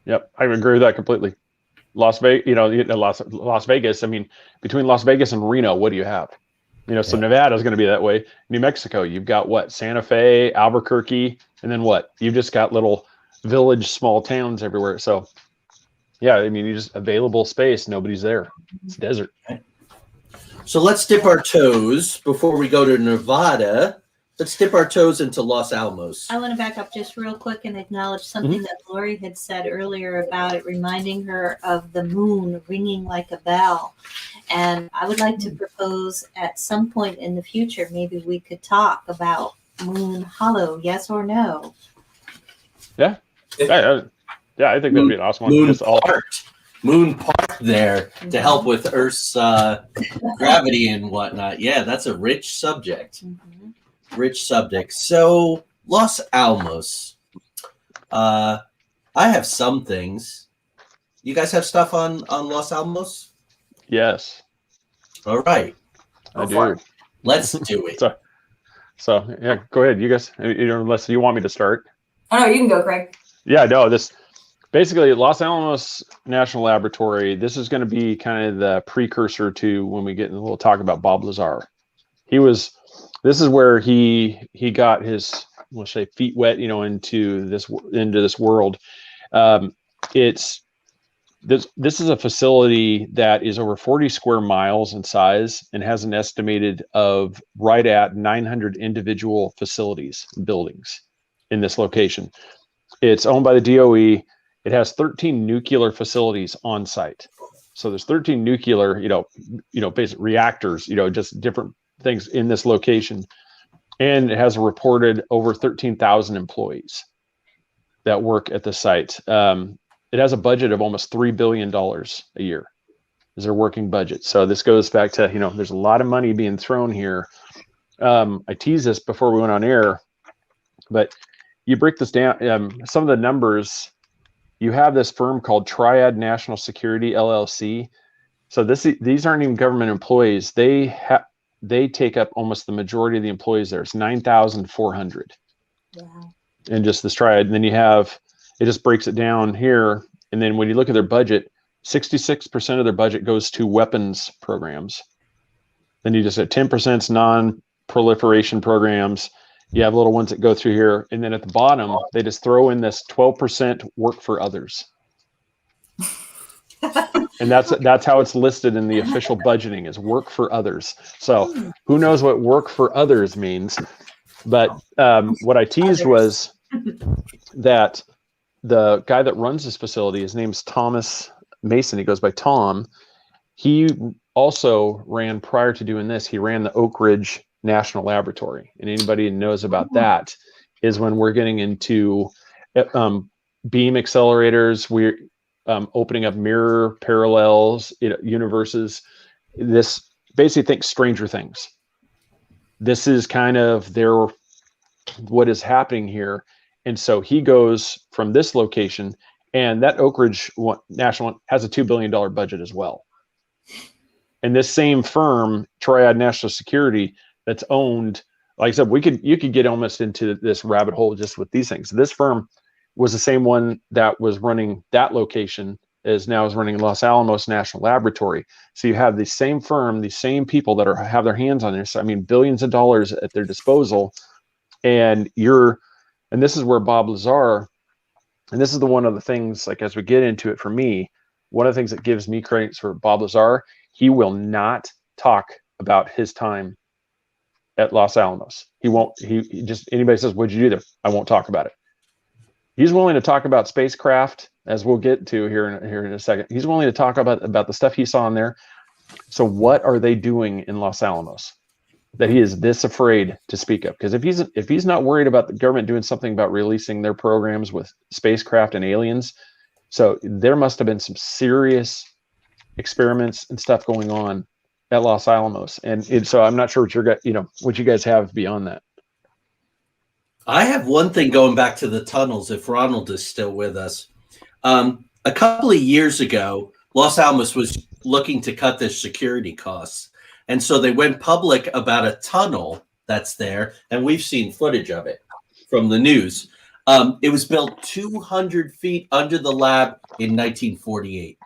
Yep, I agree with that completely. Las Vegas, Las Vegas. I mean, between Las Vegas and Reno, what do you have? So Nevada is going to be that way. New Mexico, you've got what? Santa Fe, Albuquerque, and then what? You've just got little village, small towns everywhere. So, yeah, I mean, you just available space. Nobody's there. It's desert. So let's dip our toes before we go to Nevada. Let's dip our toes into Los Alamos. I want to back up just real quick and acknowledge something that Lori had said earlier about it reminding her of the moon ringing like a bell. And I would like to propose at some point in the future, maybe we could talk about Moon Hollow, yes or no? Yeah. I think that'd be an awesome one. Moon Park there to help with Earth's gravity and whatnot. Yeah, that's a rich subject. Rich subject. So Los Alamos. I have some things. You guys have stuff on Los Alamos? Yes. All right. I do. Let's do it. So yeah, go ahead. You guys, unless you want me to start. Oh no, you can go, Craig. Yeah, no, this basically Los Alamos National Laboratory. This is going to be kind of the precursor to when we get in a little talk about Bob Lazar. This is where he got his, we'll say, feet wet, into this world. This is a facility that is over 40 square miles in size and has an estimated of right at 900 individual facilities, buildings in this location. It's owned by the DOE. It has 13 nuclear facilities on site. So there's 13 nuclear, basic reactors, just different things in this location. And it has reported over 13,000 employees that work at the site. It has a budget of almost $3 billion a year is their working budget. So this goes back to, there's a lot of money being thrown here. I teased this before we went on air, but you break this down, some of the numbers, you have this firm called Triad National Security, LLC. So these aren't even government employees. They take up almost the majority of the employees there. It's 9,400. Wow. And just this Triad. And then it just breaks it down here. And then when you look at their budget, 66% of their budget goes to weapons programs. Then you just have 10% non-proliferation programs. You have little ones that go through here. And then at the bottom, they just throw in this 12% work for others. And that's how it's listed in the official budgeting, is work for others. So who knows what work for others means? But what I teased was that the guy that runs this facility, his name's Thomas Mason. He goes by Tom. He also ran, prior to doing this, he ran the Oak Ridge National Laboratory. And anybody who knows about that is when we're getting into beam accelerators. We're opening up mirror parallels, universes. This basically, think Stranger Things. This is kind of what is happening here. And so he goes from this location, and that Oak Ridge National has a $2 billion budget as well. And this same firm, Triad National Security, that's owned, like I said, you could get almost into this rabbit hole just with these things. This firm was the same one that was running that location as now is running Los Alamos National Laboratory. So you have the same firm, the same people that have their hands on this. I mean, billions of dollars at their disposal. And this is where Bob Lazar, and this is one of the things, like as we get into it, for me, one of the things that gives me credit for Bob Lazar, he will not talk about his time at Los Alamos. He won't, he just, anybody says, what'd you do there? I won't talk about it. He's willing to talk about spacecraft, as we'll get to here in a second. He's willing to talk about the stuff he saw in there. So what are they doing in Los Alamos that he is this afraid to speak of? Because if he's not worried about the government doing something about releasing their programs with spacecraft and aliens, so there must have been some serious experiments and stuff going on at Los Alamos, and so I'm not sure what you guys have beyond that. I have one thing going back to the tunnels. If Ronald is still with us, a couple of years ago, Los Alamos was looking to cut their security costs, and so they went public about a tunnel that's there, and we've seen footage of it from the news. It was built 200 feet under the lab in 1948.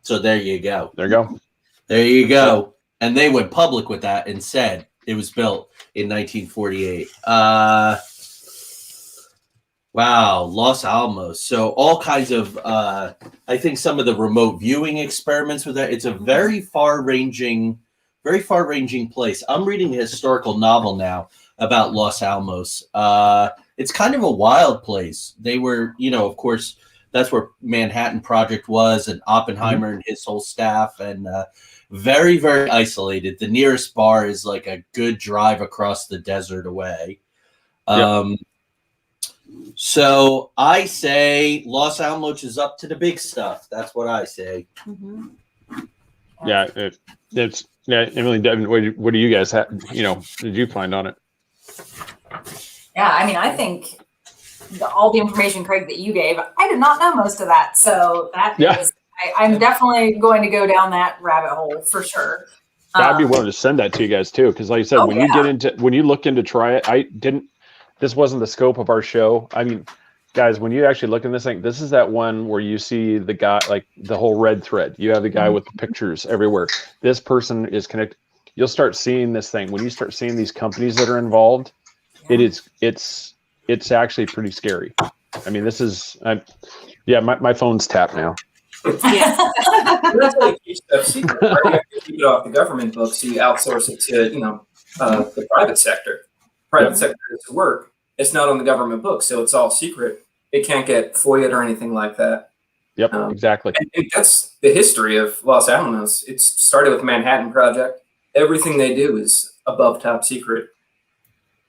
So there you go. There you go. There you go. And they went public with that and said it was built in 1948. Wow, Los Alamos. So all kinds of, I think some of the remote viewing experiments with that. It's a very far-ranging place. I'm reading a historical novel now about Los Alamos. It's kind of a wild place. They were, of course, that's where Manhattan Project was, and Oppenheimer and his whole staff, and very, very isolated. The nearest bar is like a good drive across the desert away. So I say Los Alamos is up to the big stuff. That's what I say. Mm-hmm. Yeah, Emily, Devin, what do you guys have? Did you find on it? Yeah, I mean, I think all the information, Craig, that you gave, I did not know most of that. So that is, I'm definitely going to go down that rabbit hole for sure. I'd be willing to send that to you guys too, because like I said, when you look into try it, this wasn't the scope of our show. I mean, guys, when you actually look in this thing, this is that one where you see the guy, like the whole red thread. You have the guy with the pictures everywhere. This person is connected. You'll start seeing this thing when you start seeing these companies that are involved. It's actually pretty scary. I mean, this is my phone's tapped now. Yeah. That's like secret. Right? You keep it off the government books, so you outsource it to the private sector. Private sector does the work. It's not on the government books, so it's all secret. It can't get FOIA'd or anything like that. Yep, exactly. And that's the history of Los Alamos. It started with the Manhattan Project. Everything they do is above top secret.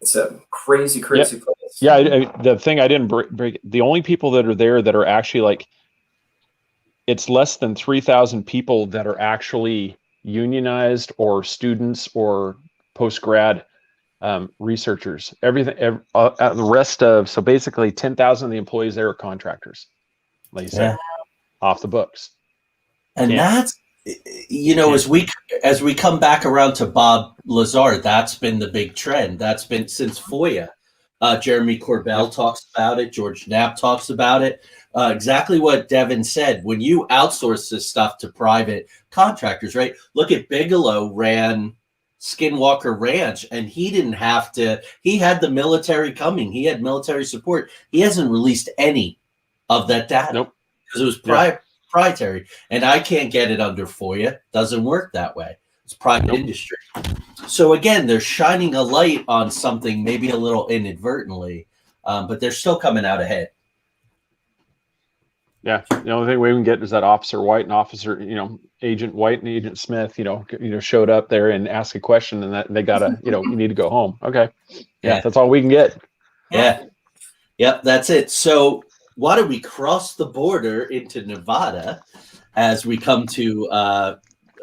It's a crazy place. Yeah, the thing I didn't break, the only people that are there that are actually like, it's less than 3,000 people that are actually unionized or students or post-grad researchers. The rest of, so basically 10,000 of the employees there are contractors, like you said, off the books. And that's, as we come back around to Bob Lazar, that's been the big trend. That's been since FOIA. Jeremy Corbell talks about it. George Knapp talks about it. Exactly what Devin said. When you outsource this stuff to private contractors, right? Look at Bigelow ran Skinwalker Ranch, and he didn't have to. He had the military coming. He had military support. He hasn't released any of that data because it was proprietary, and I can't get it under FOIA. Doesn't work that way. It's private industry. So again, they're shining a light on something, maybe a little inadvertently, but they're still coming out ahead. Yeah, the only thing we can get is that Officer White and Agent White and Agent Smith, showed up there and asked a question, and that they gotta, you need to go home. Okay, yeah, that's all we can get. Yeah, yep, that's it. So why don't we cross the border into Nevada as we come to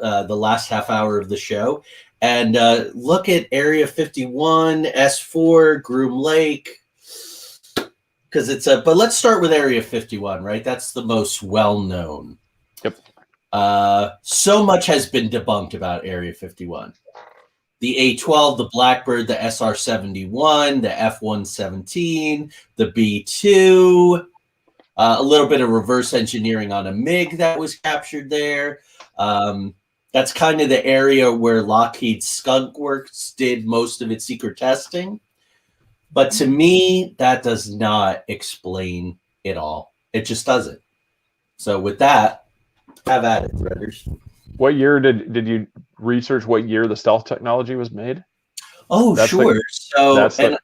the last half hour of the show and look at Area 51, S4, Groom Lake. Because but let's start with Area 51, right? That's the most well-known. Yep. So much has been debunked about Area 51. The A-12, the Blackbird, the SR-71, the F-117, the B-2, a little bit of reverse engineering on a MiG that was captured there. That's kind of the area where Lockheed Skunk Works did most of its secret testing. But to me, that does not explain it all. It just doesn't. So with that, have at it, Threaders. What year did you research what year the stealth technology was made? Oh, that's sure. That's the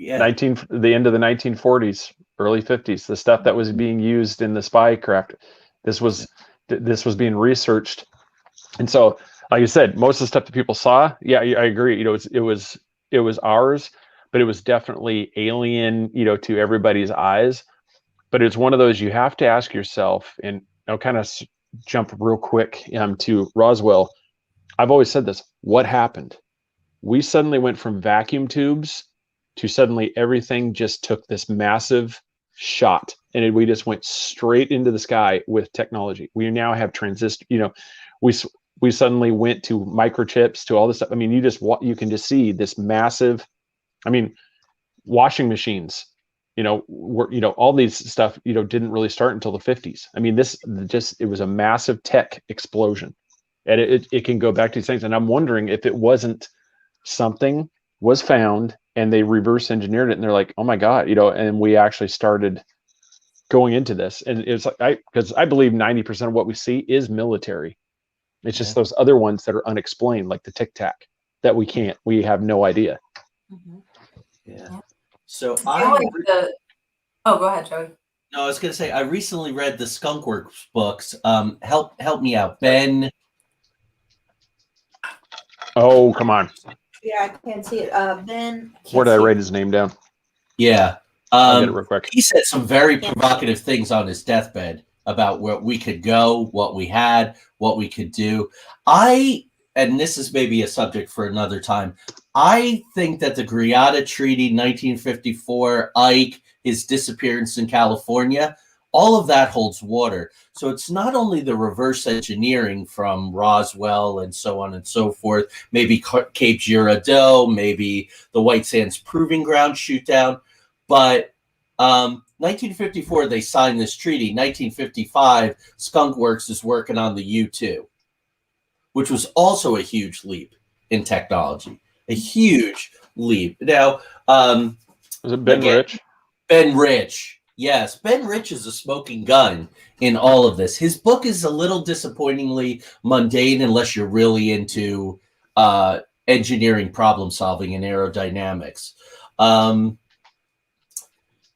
end of the 1940s, early 50s, the stuff that was being used in the spy craft. This was being researched. And so, like you said, most of the stuff that people saw, I agree. It was ours. But it was definitely alien, to everybody's eyes. But it's one of those you have to ask yourself, and kind of jump real quick to Roswell. I've always said this. What happened? We suddenly went from vacuum tubes to suddenly everything just took this massive shot, and we just went straight into the sky with technology. We now have transistor. We suddenly went to microchips, to all this stuff. I mean, you can just see this massive. I mean, washing machines. All these stuff. Didn't really start until the 50s. I mean, it was a massive tech explosion, and it can go back to these things. And I'm wondering if it wasn't something was found and they reverse engineered it, and they're like, oh my God, and we actually started going into this. And it's like, because I believe 90% of what we see is military. It's just those other ones that are unexplained, like the Tic Tac, that we have no idea. Mm-hmm. Yeah. So go ahead, Joey. No, I was going to say, I recently read the Skunk Works books. Help me out, Ben. Oh, come on. Yeah, I can't see it. Ben. Where did I write his name down? Yeah. I'll get it real quick. He said some very provocative things on his deathbed about where we could go, what we had, what we could do. And this is maybe a subject for another time, I think that the Greada Treaty, 1954, Ike, his disappearance in California, all of that holds water. So it's not only the reverse engineering from Roswell and so on and so forth, maybe Cape Girardeau, maybe the White Sands Proving Ground shootdown, but 1954, they signed this treaty. 1955, Skunk Works is working on the U-2, which was also a huge leap in technology. A huge leap. Now, was it Ben Rich? Ben Rich. Yes, Ben Rich is a smoking gun in all of this. His book is a little disappointingly mundane unless you're really into engineering, problem solving, and aerodynamics.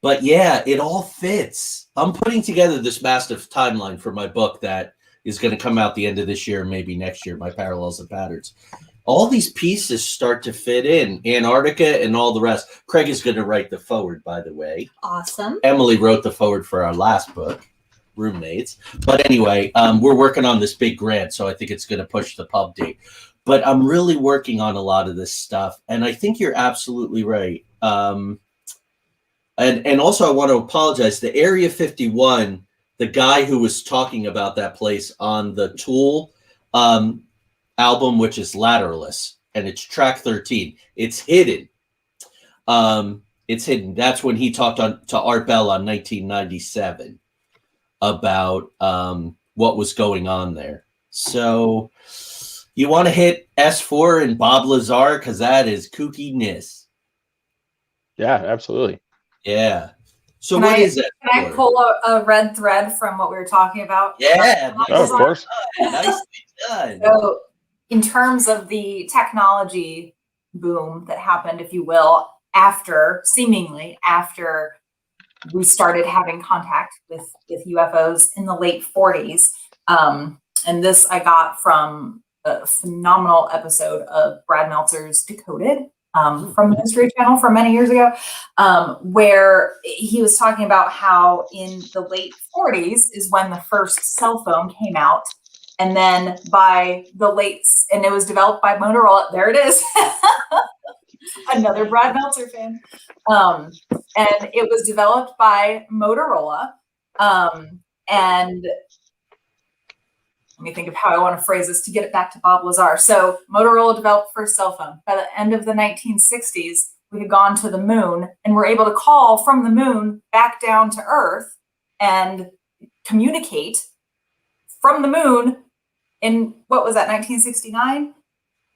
But yeah, it all fits. I'm putting together this massive timeline for my book that is going to come out the end of this year, maybe next year, my Parallels and Patterns. All these pieces start to fit in. Antarctica and all the rest. Craig is going to write the forward, by the way. Awesome. Emily wrote the forward for our last book, Roommates. But anyway, we're working on this big grant, so I think it's going to push the pub date. But I'm really working on a lot of this stuff, and I think you're absolutely right. And also, I want to apologize. The Area 51, the guy who was talking about that place on the Tool album, which is Lateralus, and it's track 13. It's hidden. It's hidden. That's when he talked to Art Bell on 1997 about what was going on there. So you want to hit S4 and Bob Lazar, because that is kookiness. Yeah, absolutely. Yeah. So what is it? Can I pull a red thread from what we were talking about? Yeah. Of course. Nicely done. So in terms of the technology boom that happened, if you will, seemingly after we started having contact with UFOs in the late 40s. And this I got from a phenomenal episode of Brad Meltzer's Decoded from the History Channel from many years ago, where he was talking about how in the late 40s is when the first cell phone came out. And then by the and it was developed by Motorola. There it is. Another Brad Meltzer fan. And it was developed by Motorola. And let me think of how I want to phrase this to get it back to Bob Lazar. So Motorola developed the first cell phone. By the end of the 1960s, we had gone to the moon and were able to call from the moon back down to Earth and communicate from the moon in, what was that, 1969?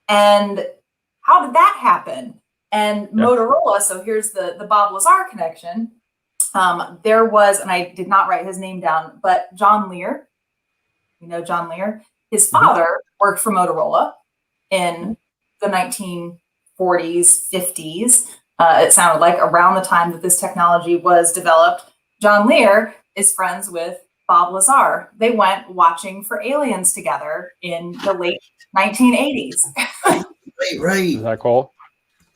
And how did that happen? And Motorola, so here's the Bob Lazar connection. There was, and I did not write his name down, but John Lear. You know John Lear? His father worked for Motorola in the 1940s, 50s. It sounded like around the time that this technology was developed. John Lear is friends with Bob Lazar. They went watching for aliens together in the late 1980s. Right. Is that cool?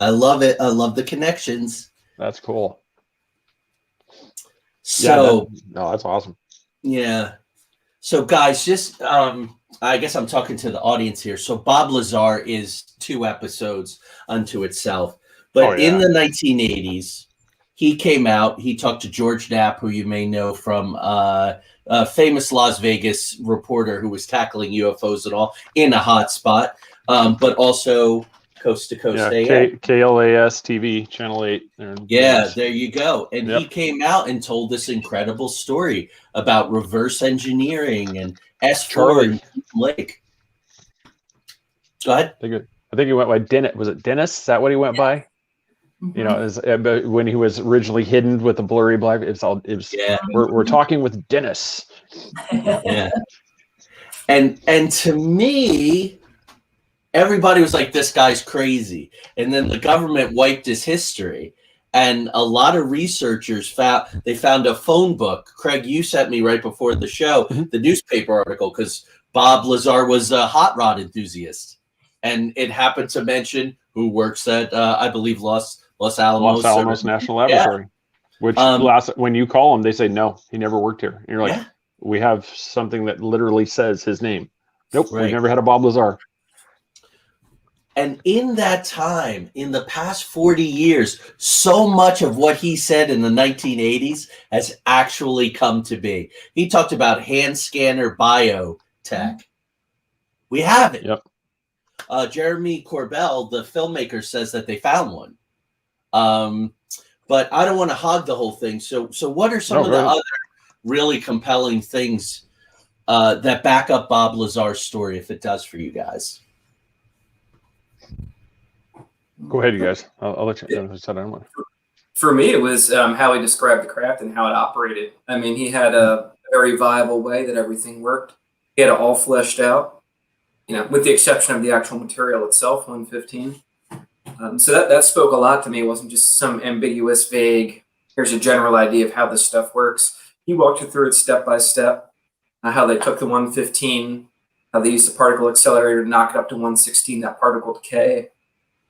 I love it. I love the connections. That's cool. So, that's awesome. Yeah. So, guys, just I guess I'm talking to the audience here. So, Bob Lazar is 2 episodes unto itself. But in the 1980s, he came out. He talked to George Knapp, who you may know from a famous Las Vegas reporter who was tackling UFOs and all in a hot spot, but also Coast to Coast AM. KLAS TV, Channel 8. Yeah, there you go. And he came out and told this incredible story about reverse engineering and S4 and Lake. Go ahead. I think he went by Dennis. Was it Dennis? Is that what he went by? Mhm. You know, when he was originally hidden with the blurry black. We're talking with Dennis. Yeah. And to me, everybody was like, this guy's crazy. And then the government wiped his history. And a lot of researchers found a phone book. Craig, you sent me right before the show, the newspaper article, because Bob Lazar was a hot rod enthusiast. And it happened to mention who works at, I believe, Los Alamos National Laboratory. Which when you call them, they say, no, he never worked here. And you're like, we have something that literally says his name. Nope, we've never had a Bob Lazar. And in that time, in the past 40 years, so much of what he said in the 1980s has actually come to be. He talked about hand scanner biotech. We have it. Yep. Jeremy Corbell, the filmmaker, says that they found one. But I don't want to hog the whole thing. So what are some of the other really compelling things that back up Bob Lazar's story, if it does for you guys? Go ahead, you guys. I'll let you. For me, it was how he described the craft and how it operated. I mean, he had a very viable way that everything worked. He had it all fleshed out, you know, with the exception of the actual material itself, 115. So that spoke a lot to me. It wasn't just some ambiguous, vague, here's a general idea of how this stuff works. He walked you through it step by step, how they took the 115, how they used the particle accelerator to knock it up to 116, that particle decay.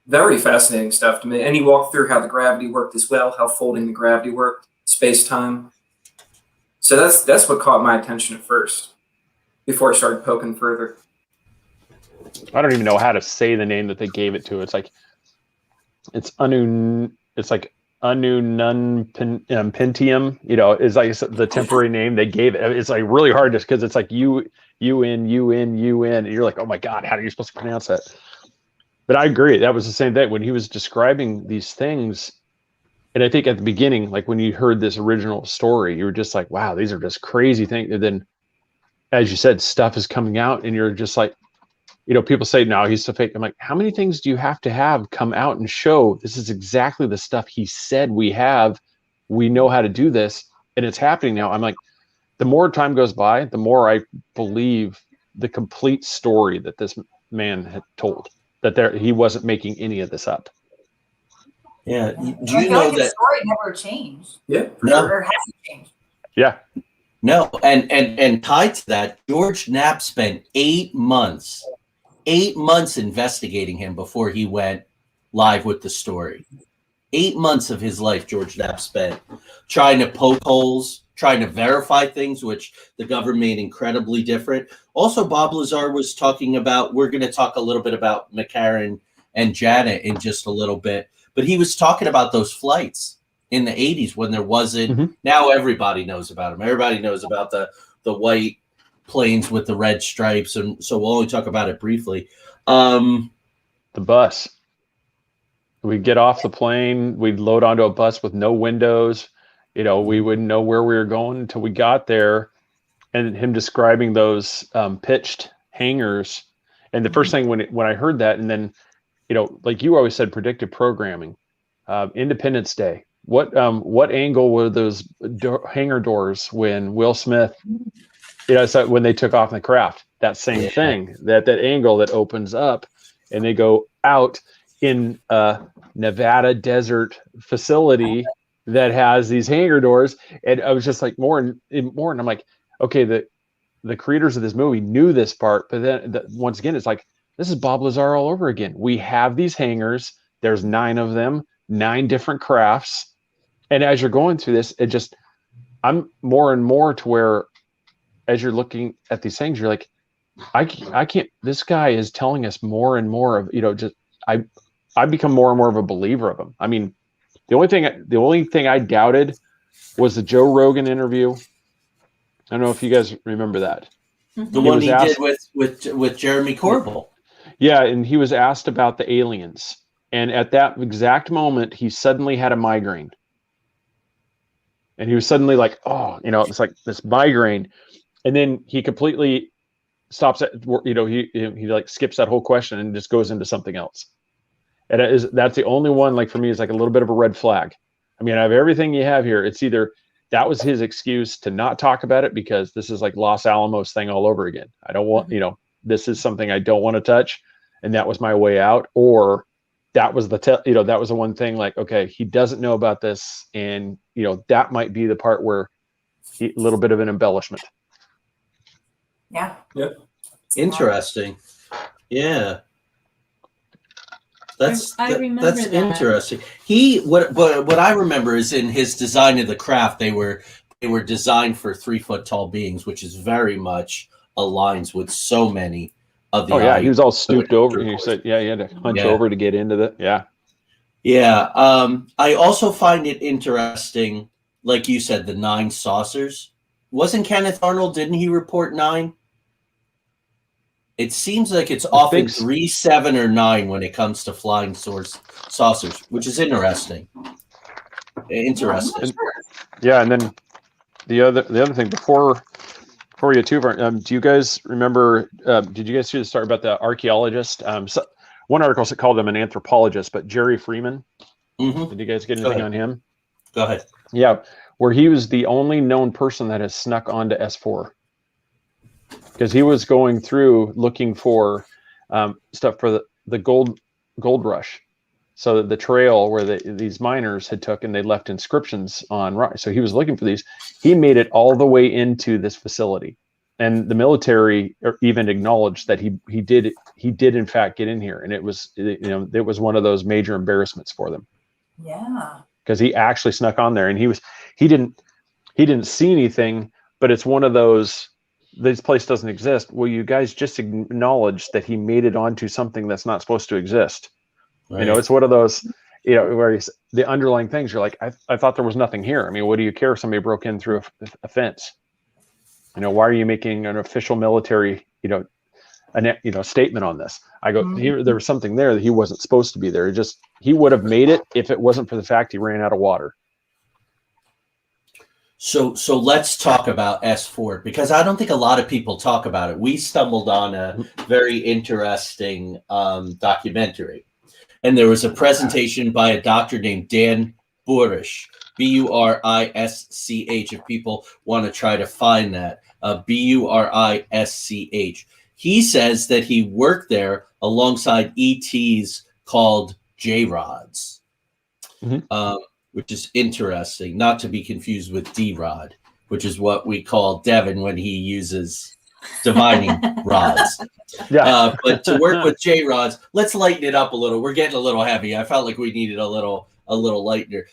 Very fascinating stuff to me. And he walked through how the gravity worked as well, how folding the gravity worked, space-time. So that's what caught my attention at first, before I started poking further. I don't even know how to say the name that they gave it to. It's like Anu Nun Pentium, you know, is like the temporary name they gave it. It's like really hard just because it's like UN. And you're like, oh my God, how are you supposed to pronounce that? But I agree. That was the same thing when he was describing these things. And I think at the beginning, like when you heard this original story, you were just like, wow, these are just crazy things. And then, as you said, stuff is coming out and you're just like, you know, people say, no, he's so fake. I'm like, how many things do you have to have come out and show this is exactly the stuff he said we have? We know how to do this and it's happening now. I'm like, the more time goes by, the more I believe the complete story that this man had told. That he wasn't making any of this up. Yeah. Do you know that the story never changed? Yeah. No. Or hasn't changed. Yeah. No. And tied to that, George Knapp spent 8 months investigating him before he went live with the story. 8 months of his life, George Knapp spent trying to poke holes, trying to verify things, which the government made incredibly different. Also, Bob Lazar was talking about, we're going to talk a little bit about McCarran and Janet in just a little bit, but he was talking about those flights in the 80s when there wasn't, now everybody knows about them. Everybody knows about the white planes with the red stripes, and so we'll only talk about it briefly. The bus. We'd get off the plane, we'd load onto a bus with no windows. You know, we wouldn't know where we were going until we got there. And him describing those pitched hangars. And the first thing when I heard that, and then, you know, like you always said, predictive programming, Independence Day. What angle were those hangar doors when Will Smith, you know, so when they took off in the craft? That same thing, that angle that opens up and they go out in a Nevada desert facility that has these hangar doors. And I was just like more and I'm like, okay, the creators of this movie knew this part, but then once again, it's like, this is Bob Lazar all over again. We have these hangars. There's 9 of them, 9 different crafts. And as you're going through this, I'm more and more to where as you're looking at these things, you're like, I can't, this guy is telling us more and more of, just, I become more and more of a believer of him. I mean, the only thing I doubted was the Joe Rogan interview. I don't know if you guys remember that. The one he did with Jeremy Corbell. Yeah, and he was asked about the aliens. And at that exact moment, he suddenly had a migraine. And he was suddenly like, oh, it's like this migraine. And then he completely stops at, he like skips that whole question and just goes into something else. And that's the only one, like for me, is like a little bit of a red flag. I mean, I have everything you have here. It's either that was his excuse to not talk about it because this is like Los Alamos thing all over again. I don't want, this is something I don't want to touch. And that was my way out. Or that was that was the one thing like, okay, he doesn't know about this. And, that might be the part where a little bit of an embellishment. Yeah. Yep. Interesting. Yeah. I remember that's that. interesting. What I remember is in his design of the craft, they were designed for 3 foot tall beings, which is very much aligns with so many of the. Oh yeah, he was all stooped over. And you said, yeah, he had to hunch over to get into the. Yeah. Yeah. I also find it interesting, like you said, the 9 saucers. Wasn't Kenneth Arnold? Didn't he report 9? It seems like it's often 3, 7, or 9 when it comes to flying saucers, which is interesting. Interesting. And then the other thing before we get too far, do you guys remember? Did you guys see the story about the archaeologist? One article called him an anthropologist, but Jerry Freeman. Mm-hmm. Did you guys get anything on him? Go ahead. Yeah, where he was the only known person that has snuck onto S4. Because he was going through looking for stuff for the gold rush. So the trail where these miners had took and they left inscriptions on rock. So he was looking for these. He made it all the way into this facility. And the military even acknowledged that he did in fact get in here. And it was one of those major embarrassments for them. Yeah. Because he actually snuck on there and he didn't see anything, but it's one of those, this place doesn't exist. Well, you guys just acknowledge that he made it onto something that's not supposed to exist. Right. It's one of those, where the underlying things, you're like, I thought there was nothing here. I mean, what do you care if somebody broke in through a fence? Why are you making an official military, statement on this? I go, there was something there that he wasn't supposed to be there. He would have made it if it wasn't for the fact he ran out of water. So let's talk about S4 because I don't think a lot of people talk about it. We stumbled on a very interesting documentary, and there was a presentation by a doctor named Dan Burisch, Burisch. If people want to try to find that, Burisch. He says that he worked there alongside ETs called J-Rods. Mm-hmm. Which is interesting, not to be confused with D-Rod, which is what we call Devin when he uses divining rods. Yeah. But to work with J-Rods, let's lighten it up a little. We're getting a little heavy. I felt like we needed a little lighter.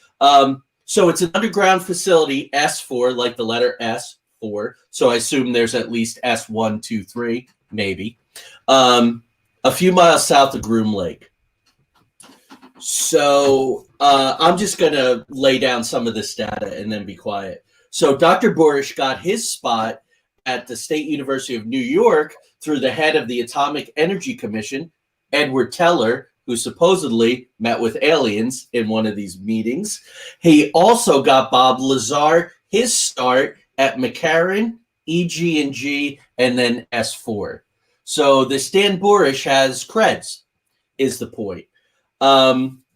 So it's an underground facility, S4, like the letter S4. So I assume there's at least S1, 2, 3, maybe. A few miles south of Groom Lake. So I'm just going to lay down some of this data and then be quiet. So Dr. Burisch got his spot at the State University of New York through the head of the Atomic Energy Commission, Edward Teller, who supposedly met with aliens in one of these meetings. He also got Bob Lazar his start at McCarran, EG&G, and then S4. So this Dan Burisch has creds, is the point.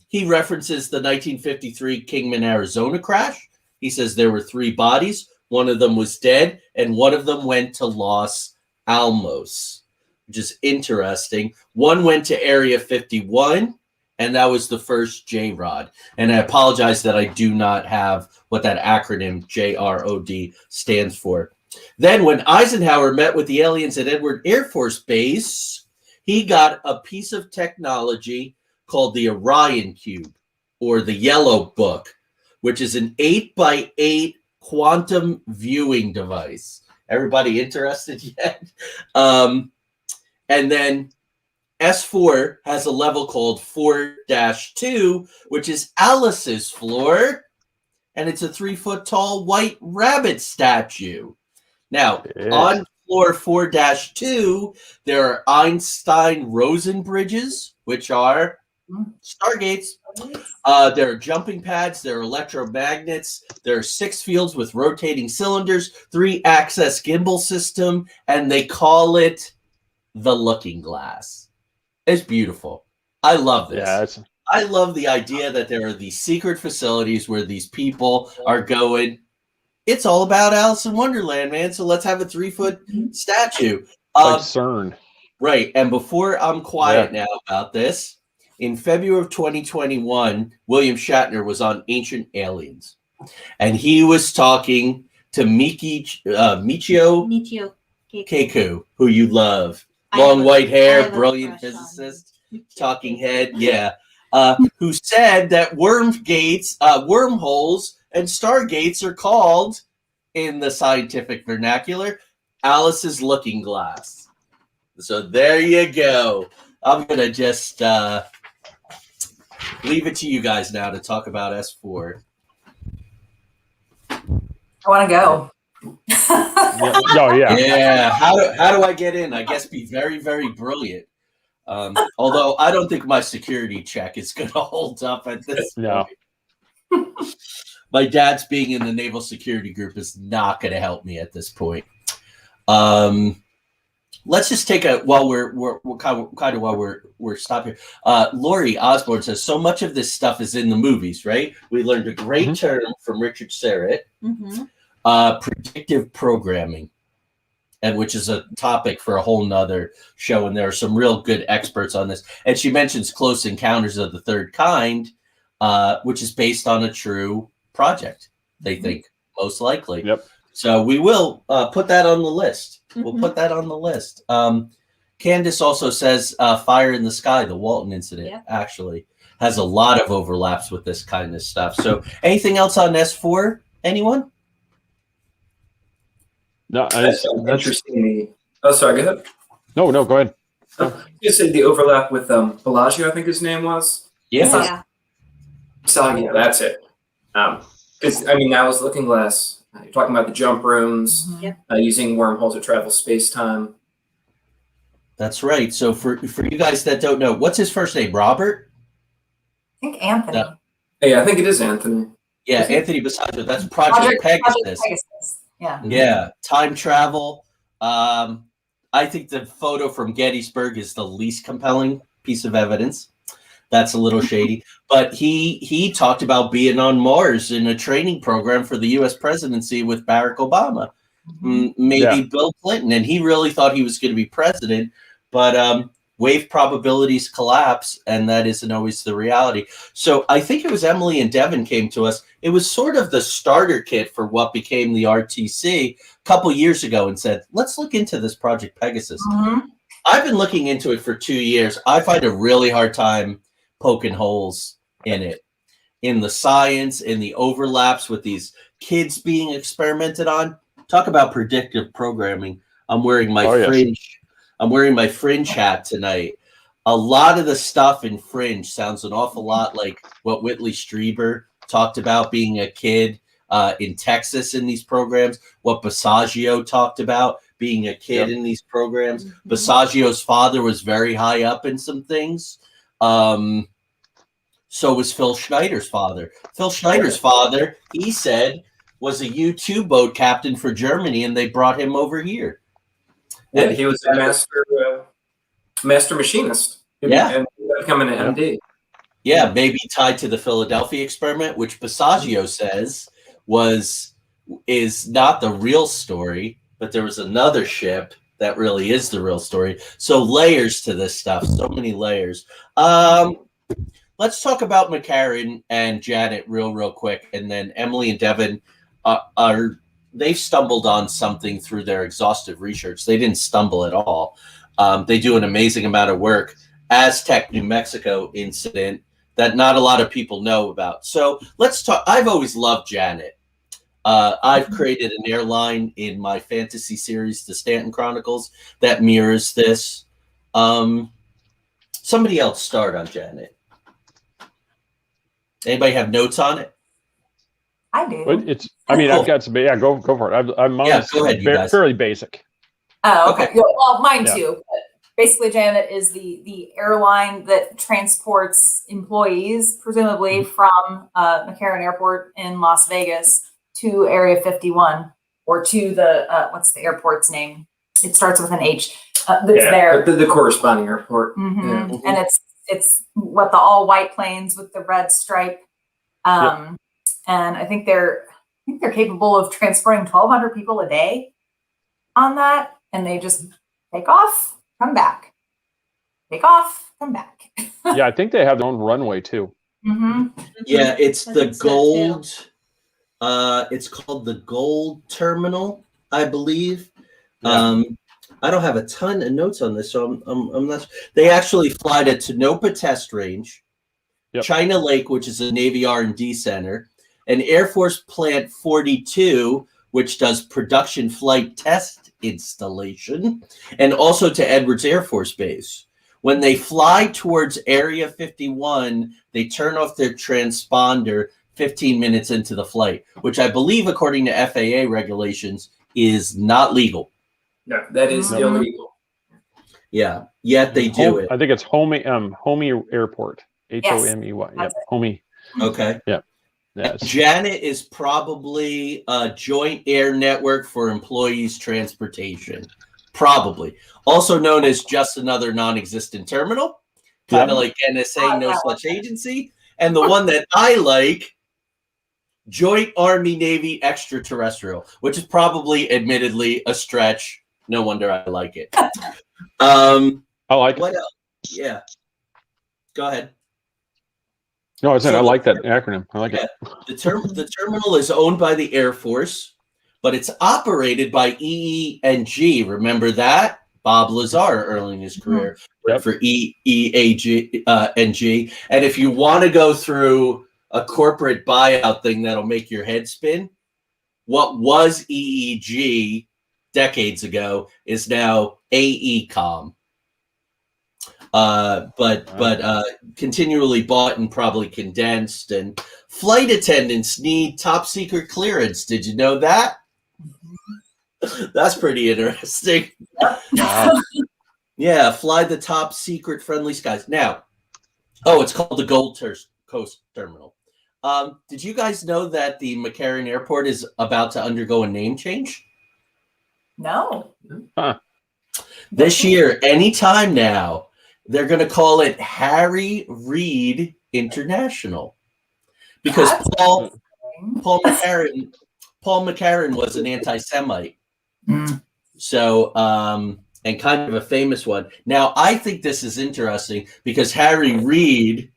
He references the 1953 Kingman, Arizona crash. He says there were 3 bodies. One of them was dead, and one of them went to Los Alamos, which is interesting. One went to Area 51, and that was the first J-Rod. And I apologize that I do not have what that acronym JROD stands for. Then when Eisenhower met with the aliens at Edward Air Force Base, he got a piece of technology called the Orion Cube, or the Yellow Book, which is an 8x8 quantum viewing device. Everybody interested yet? And then S4 has a level called 4-2, which is Alice's floor, and it's a 3-foot tall white rabbit statue. Now, on floor 4-2, there are Einstein-Rosen bridges, which are stargates. There are jumping pads, there are electromagnets, there are 6 fields with rotating cylinders, 3-axis gimbal system, and they call it the Looking Glass. It's beautiful. I love this. Yeah, I love the idea that there are these secret facilities where these people are going, it's all about Alice in Wonderland, man. So let's have a 3-foot statue. like CERN. Right. And before I'm quiet now about this, in February of 2021, William Shatner was on Ancient Aliens. And he was talking to Michio Kaku, who you love. Long white hair, brilliant physicist, talking head, who said that wormholes and stargates are called, in the scientific vernacular, Alice's Looking Glass. So there you go. I'm going to just leave it to you guys now to talk about S4. I want to go. Yeah. How do I get in? I guess be very, very brilliant. Although I don't think my security check is going to hold up at this point. My dad's being in the Naval Security Group is not going to help me at this point. Let's just take a while we're stopping here. Lori Osborne says so much of this stuff is in the movies, right? We learned a great term from Richard Serrett. Predictive programming, and which is a topic for a whole nother show, and there are some real good experts on this. And she mentions Close Encounters of the Third Kind, which is based on a true project, they think, most likely. So we will put that on the list. We'll put that on the list. Candace also says Fire in the Sky, the Walton incident, actually has a lot of overlaps with this kind of stuff. So anything else on S4? Anyone? No, that's interesting. Oh, sorry, go ahead. No, go ahead. You said the overlap with Bellagio, I think his name was. Yeah. So that's it. Because I mean, that was Looking Glass. You're talking about the jump rooms, using wormholes to travel space-time. That's right. So for you guys that don't know, what's his first name? Robert? I think Anthony. Yeah, I think it is Anthony. Yeah, Anthony Bassaggio. That's Project Pegasus. Yeah, time travel. I think the photo from Gettysburg is the least compelling piece of evidence. That's a little shady. But he talked about being on Mars in a training program for the U.S. presidency with Barack Obama, maybe Bill Clinton, and he really thought he was going to be president. But wave probabilities collapse, and that isn't always the reality. So I think it was Emily and Devin came to us. It was sort of the starter kit for what became the RTC a couple years ago and said, let's look into this Project Pegasus. I've been looking into it for 2 years. I find a really hard time poking holes in it, in the science, in the overlaps with these kids being experimented on. Talk about predictive programming. I'm wearing my Fringe. I'm wearing my Fringe hat tonight. A lot of the stuff in Fringe sounds an awful lot like what Whitley Strieber talked about being a kid in Texas in these programs, what Bassaggio talked about being a kid in these programs. Bassaggio's father was very high up in some things. So was Phil Schneider's father. Phil Schneider's father, he said, was a U-2 boat captain for Germany, and they brought him over here. Yeah, he was a master machinist. And becoming an MD. Yeah, maybe tied to the Philadelphia experiment, which Bassaggio says is not the real story, but there was another ship that really is the real story. So layers to this stuff, so many layers. Let's talk about McCarran and Janet real quick, and then Emily and Devin they've stumbled on something through their exhaustive research. They didn't stumble at all. They do an amazing amount of work. Aztec, New Mexico incident that not a lot of people know about. So let's talk. I've always loved Janet. I've created an airline in my fantasy series, The Stanton Chronicles, that mirrors this. Somebody else start on Janet. Anybody have notes on it? I do. But it's. I mean, I've got some. Yeah, go for it. I'm Yeah, go ahead, you guys. fairly basic. Oh, okay. Okay. Yeah, well, mine Yeah. too. But basically, Janet is the airline that transports employees, presumably from McCarran Airport in Las Vegas to Area 51, or to the what's the airport's name? It starts with an H. That's there. The corresponding airport. Mhm. Yeah. And it's what the all white planes with the red stripe. And I think they're capable of transporting 1,200 people a day on that, and they just take off, come back, take off, come back. Yeah, I think they have their own runway too. Mm-hmm. Yeah, it's I the think so, too. gold. It's called the Gold Terminal, I believe. Yeah. I don't have a ton of notes on this, so I'm not. They actually fly to Tonopah Test Range, Yep. China Lake, which is a Navy R&D center, and Air Force Plant 42, which does production flight test installation, and also to Edwards Air Force Base. When they fly towards Area 51, they turn off their transponder 15 minutes into the flight, which I believe, according to FAA regulations, is not legal. No, that is illegal. Yeah, yet they do it. I think it's Homey Airport. HOMEY. Yep. That's it. Homey. Okay. Yes. JANET is probably a joint air network for employees transportation. Probably. Also known as just another non-existent terminal, kind of like NSA, no such agency. And the one that I like, Joint Army Navy Extraterrestrial, which is probably admittedly a stretch. No wonder I like it. I like What it. else? Yeah. Go ahead. No, I said So I like that acronym. I like Yeah. it. The terminal is owned by the Air Force, but it's operated by EE&G. Remember that? Bob Lazar early in his career Yep. for EEG NG. And if you want to go through a corporate buyout thing that'll make your head spin, what was EEG decades ago is now AECOM. But continually bought and probably condensed, and flight attendants need top secret clearance. Did you know that? That's pretty interesting. Wow. Yeah, fly the top secret friendly skies. Now, it's called the Gold Coast Terminal. Did you guys know that the McCarran Airport is about to undergo a name change? No. This year, anytime now, they're going to call it Harry Reid International, because Paul McCarran was an anti-Semite. So, and kind of a famous one. Now, I think this is interesting because Harry Reid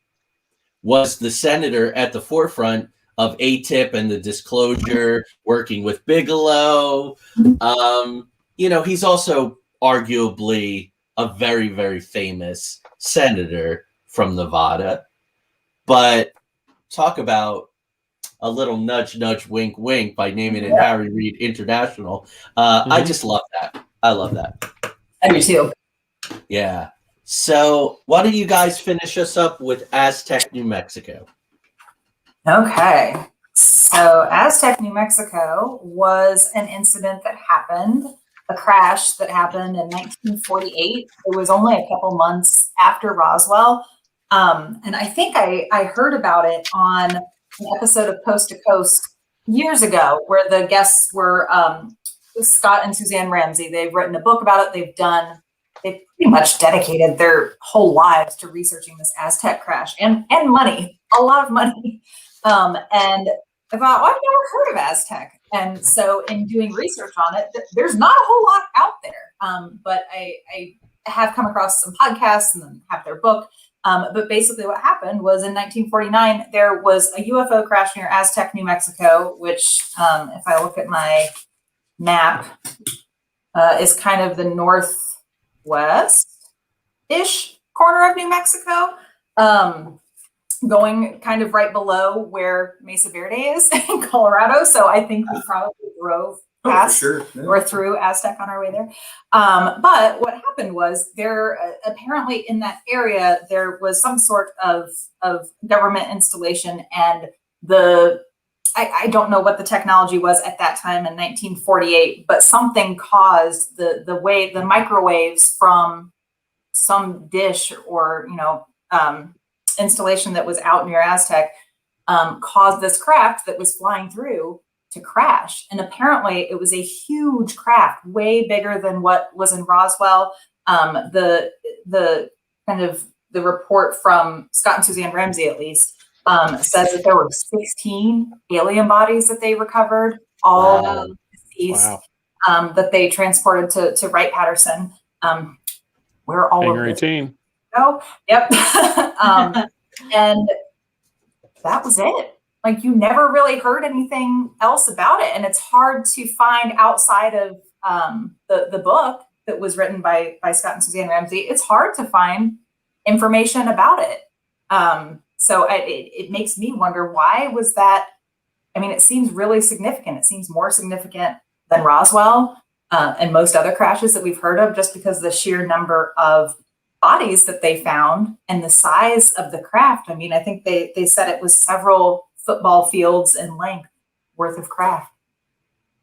was the senator at the forefront of ATIP and the disclosure, working with Bigelow. He's also arguably a very, very famous senator from Nevada. But talk about a little nudge, nudge, wink, wink by naming it Harry Reid International. I just love that. I love that. I do too. Yeah. So why don't you guys finish us up with Aztec, New Mexico? Okay. So Aztec, New Mexico was an incident that happened, a crash that happened in 1948. It was only a couple months after Roswell. And I think I heard about it on an episode of Coast to Coast years ago, where the guests were Scott and Suzanne Ramsey. They've written a book about it. They've pretty much dedicated their whole lives to researching this Aztec crash and money, a lot of money. And I thought, I've never heard of Aztec. And so in doing research on it, there's not a whole lot out there. But I have come across some podcasts and then have their book. But basically what happened was in 1949, there was a UFO crash near Aztec, New Mexico, which if I look at my map, is kind of the northwest-ish corner of New Mexico. going kind of right below where Mesa Verde is in Colorado. So I think we probably drove past or through Aztec on our way there. But what happened was there apparently in that area, there was some sort of government installation, and I don't know what the technology was at that time in 1948, but something caused the microwaves from some dish or, installation that was out near Aztec caused this craft that was flying through to crash. And apparently it was a huge craft, way bigger than what was in Roswell. The kind of the report from Scott and Suzanne Ramsey, at least, says that there were 16 alien bodies that they recovered, all deceased, that they transported to Wright-Patterson, where all Hangar of this 18. go. Yep. And that was it. Like, you never really heard anything else about it. And it's hard to find outside of the book that was written by Scott and Suzanne Ramsey. It's hard to find information about it. So it makes me wonder, why was that? I mean, it seems really significant. It seems more significant than Roswell and most other crashes that we've heard of, just because of the sheer number of bodies that they found and the size of the craft. I mean, I think they said it was several football fields in length worth of craft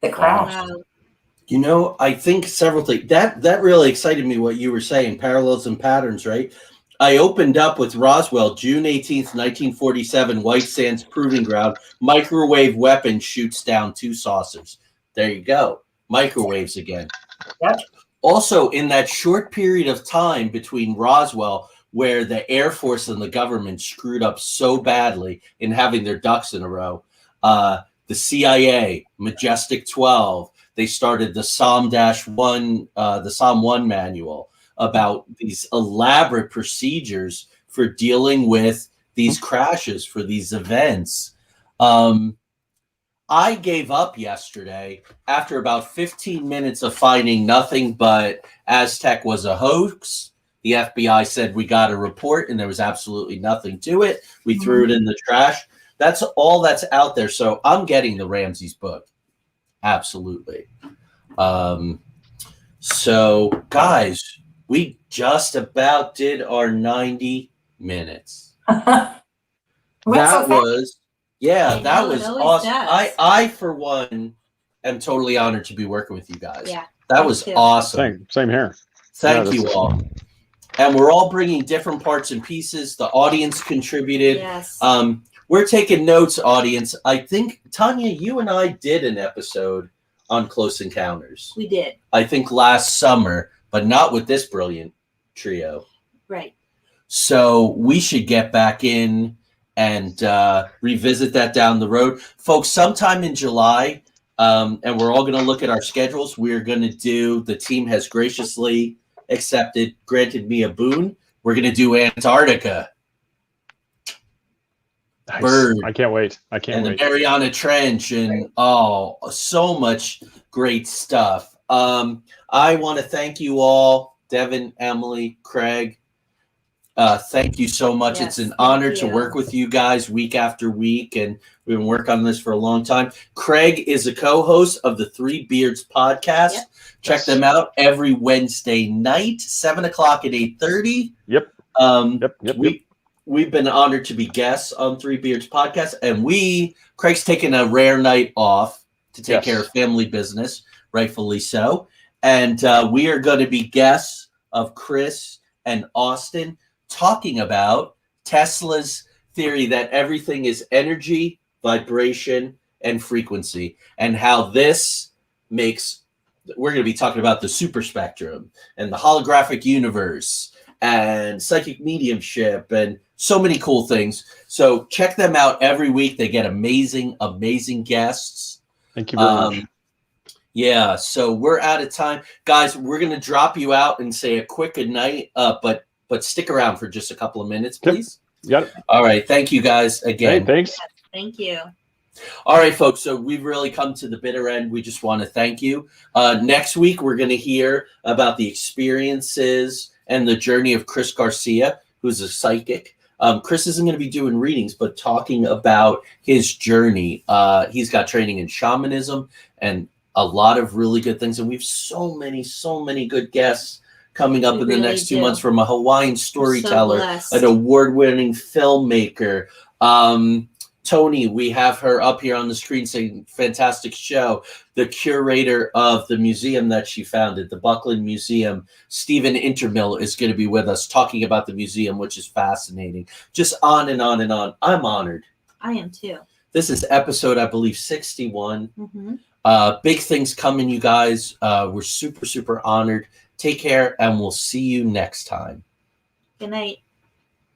that crashed. Wow. I think several things that really excited me, what you were saying, parallels and patterns, right? I opened up with Roswell, June 18th, 1947, White Sands Proving Ground. Microwave weapon shoots down 2 saucers. There you go. Microwaves again. Yep. Also, in that short period of time between Roswell, where the Air Force and the government screwed up so badly in having their ducks in a row, the CIA, Majestic 12, they started the SOM-1, the SOM-1 manual about these elaborate procedures for dealing with these crashes, for these events. I gave up yesterday after about 15 minutes of finding nothing but Aztec was a hoax. The FBI said we got a report and there was absolutely nothing to it. We threw it in the trash. That's all that's out there. So I'm getting the Ramsey's book. Absolutely. So guys, we just about did our 90 minutes. That was awesome. I for one am totally honored to be working with you guys. Yeah, that was awesome. Same here. Thank you all. And we're all bringing different parts and pieces. The audience contributed. Yes. We're taking notes, audience. I think, Tanya, you and I did an episode on Close Encounters. We did. I think last summer, but not with this brilliant trio. Right. So we should get back in and revisit that down the road. Folks, sometime in July, and we're all going to look at our schedules. We're going to do, the team has graciously granted me a boon. We're going to do Antarctica. Nice. Bird. I can't wait. And the Mariana Trench and so much great stuff. I want to thank you all, Devin, Emily, Craig. Thank you so much. Yes, it's an honor to work with you guys week after week, and we've been working on this for a long time. Craig is a co-host of the Three Beards podcast. Yep. Check them out every Wednesday night, 7 o'clock at 8:30. Yep. We've been honored to be guests on Three Beards podcast, and Craig's taking a rare night off to take care of family business, rightfully so. And we are going to be guests of Chris and Austin, talking about Tesla's theory that everything is energy, vibration, and frequency, and how this makes, we're going to be talking about the super spectrum and the holographic universe and psychic mediumship and so many cool things. So check them out every week. They get amazing, amazing guests. Thank you very much. Yeah, so we're out of time. Guys, we're going to drop you out and say a quick good night, but stick around for just a couple of minutes, please. Got it. All right. Thank you, guys, again. Hey, thanks. Thank you. All right, folks. So we've really come to the bitter end. We just want to thank you. Next week, we're going to hear about the experiences and the journey of Chris Garcia, who's a psychic. Chris isn't going to be doing readings, but talking about his journey. He's got training in shamanism and a lot of really good things. And we have so many good guests coming up in the next 2 months, from a Hawaiian storyteller, an award-winning filmmaker. Tony, we have her up here on the screen saying, fantastic show. The curator of the museum that she founded, the Buckland Museum, Stephen Intermill, is going to be with us talking about the museum, which is fascinating. Just on and on and on. I'm honored. I am too. This is episode, I believe, 61. Mm-hmm. Big things coming, you guys. We're super honored. Take care, and we'll see you next time. Good night.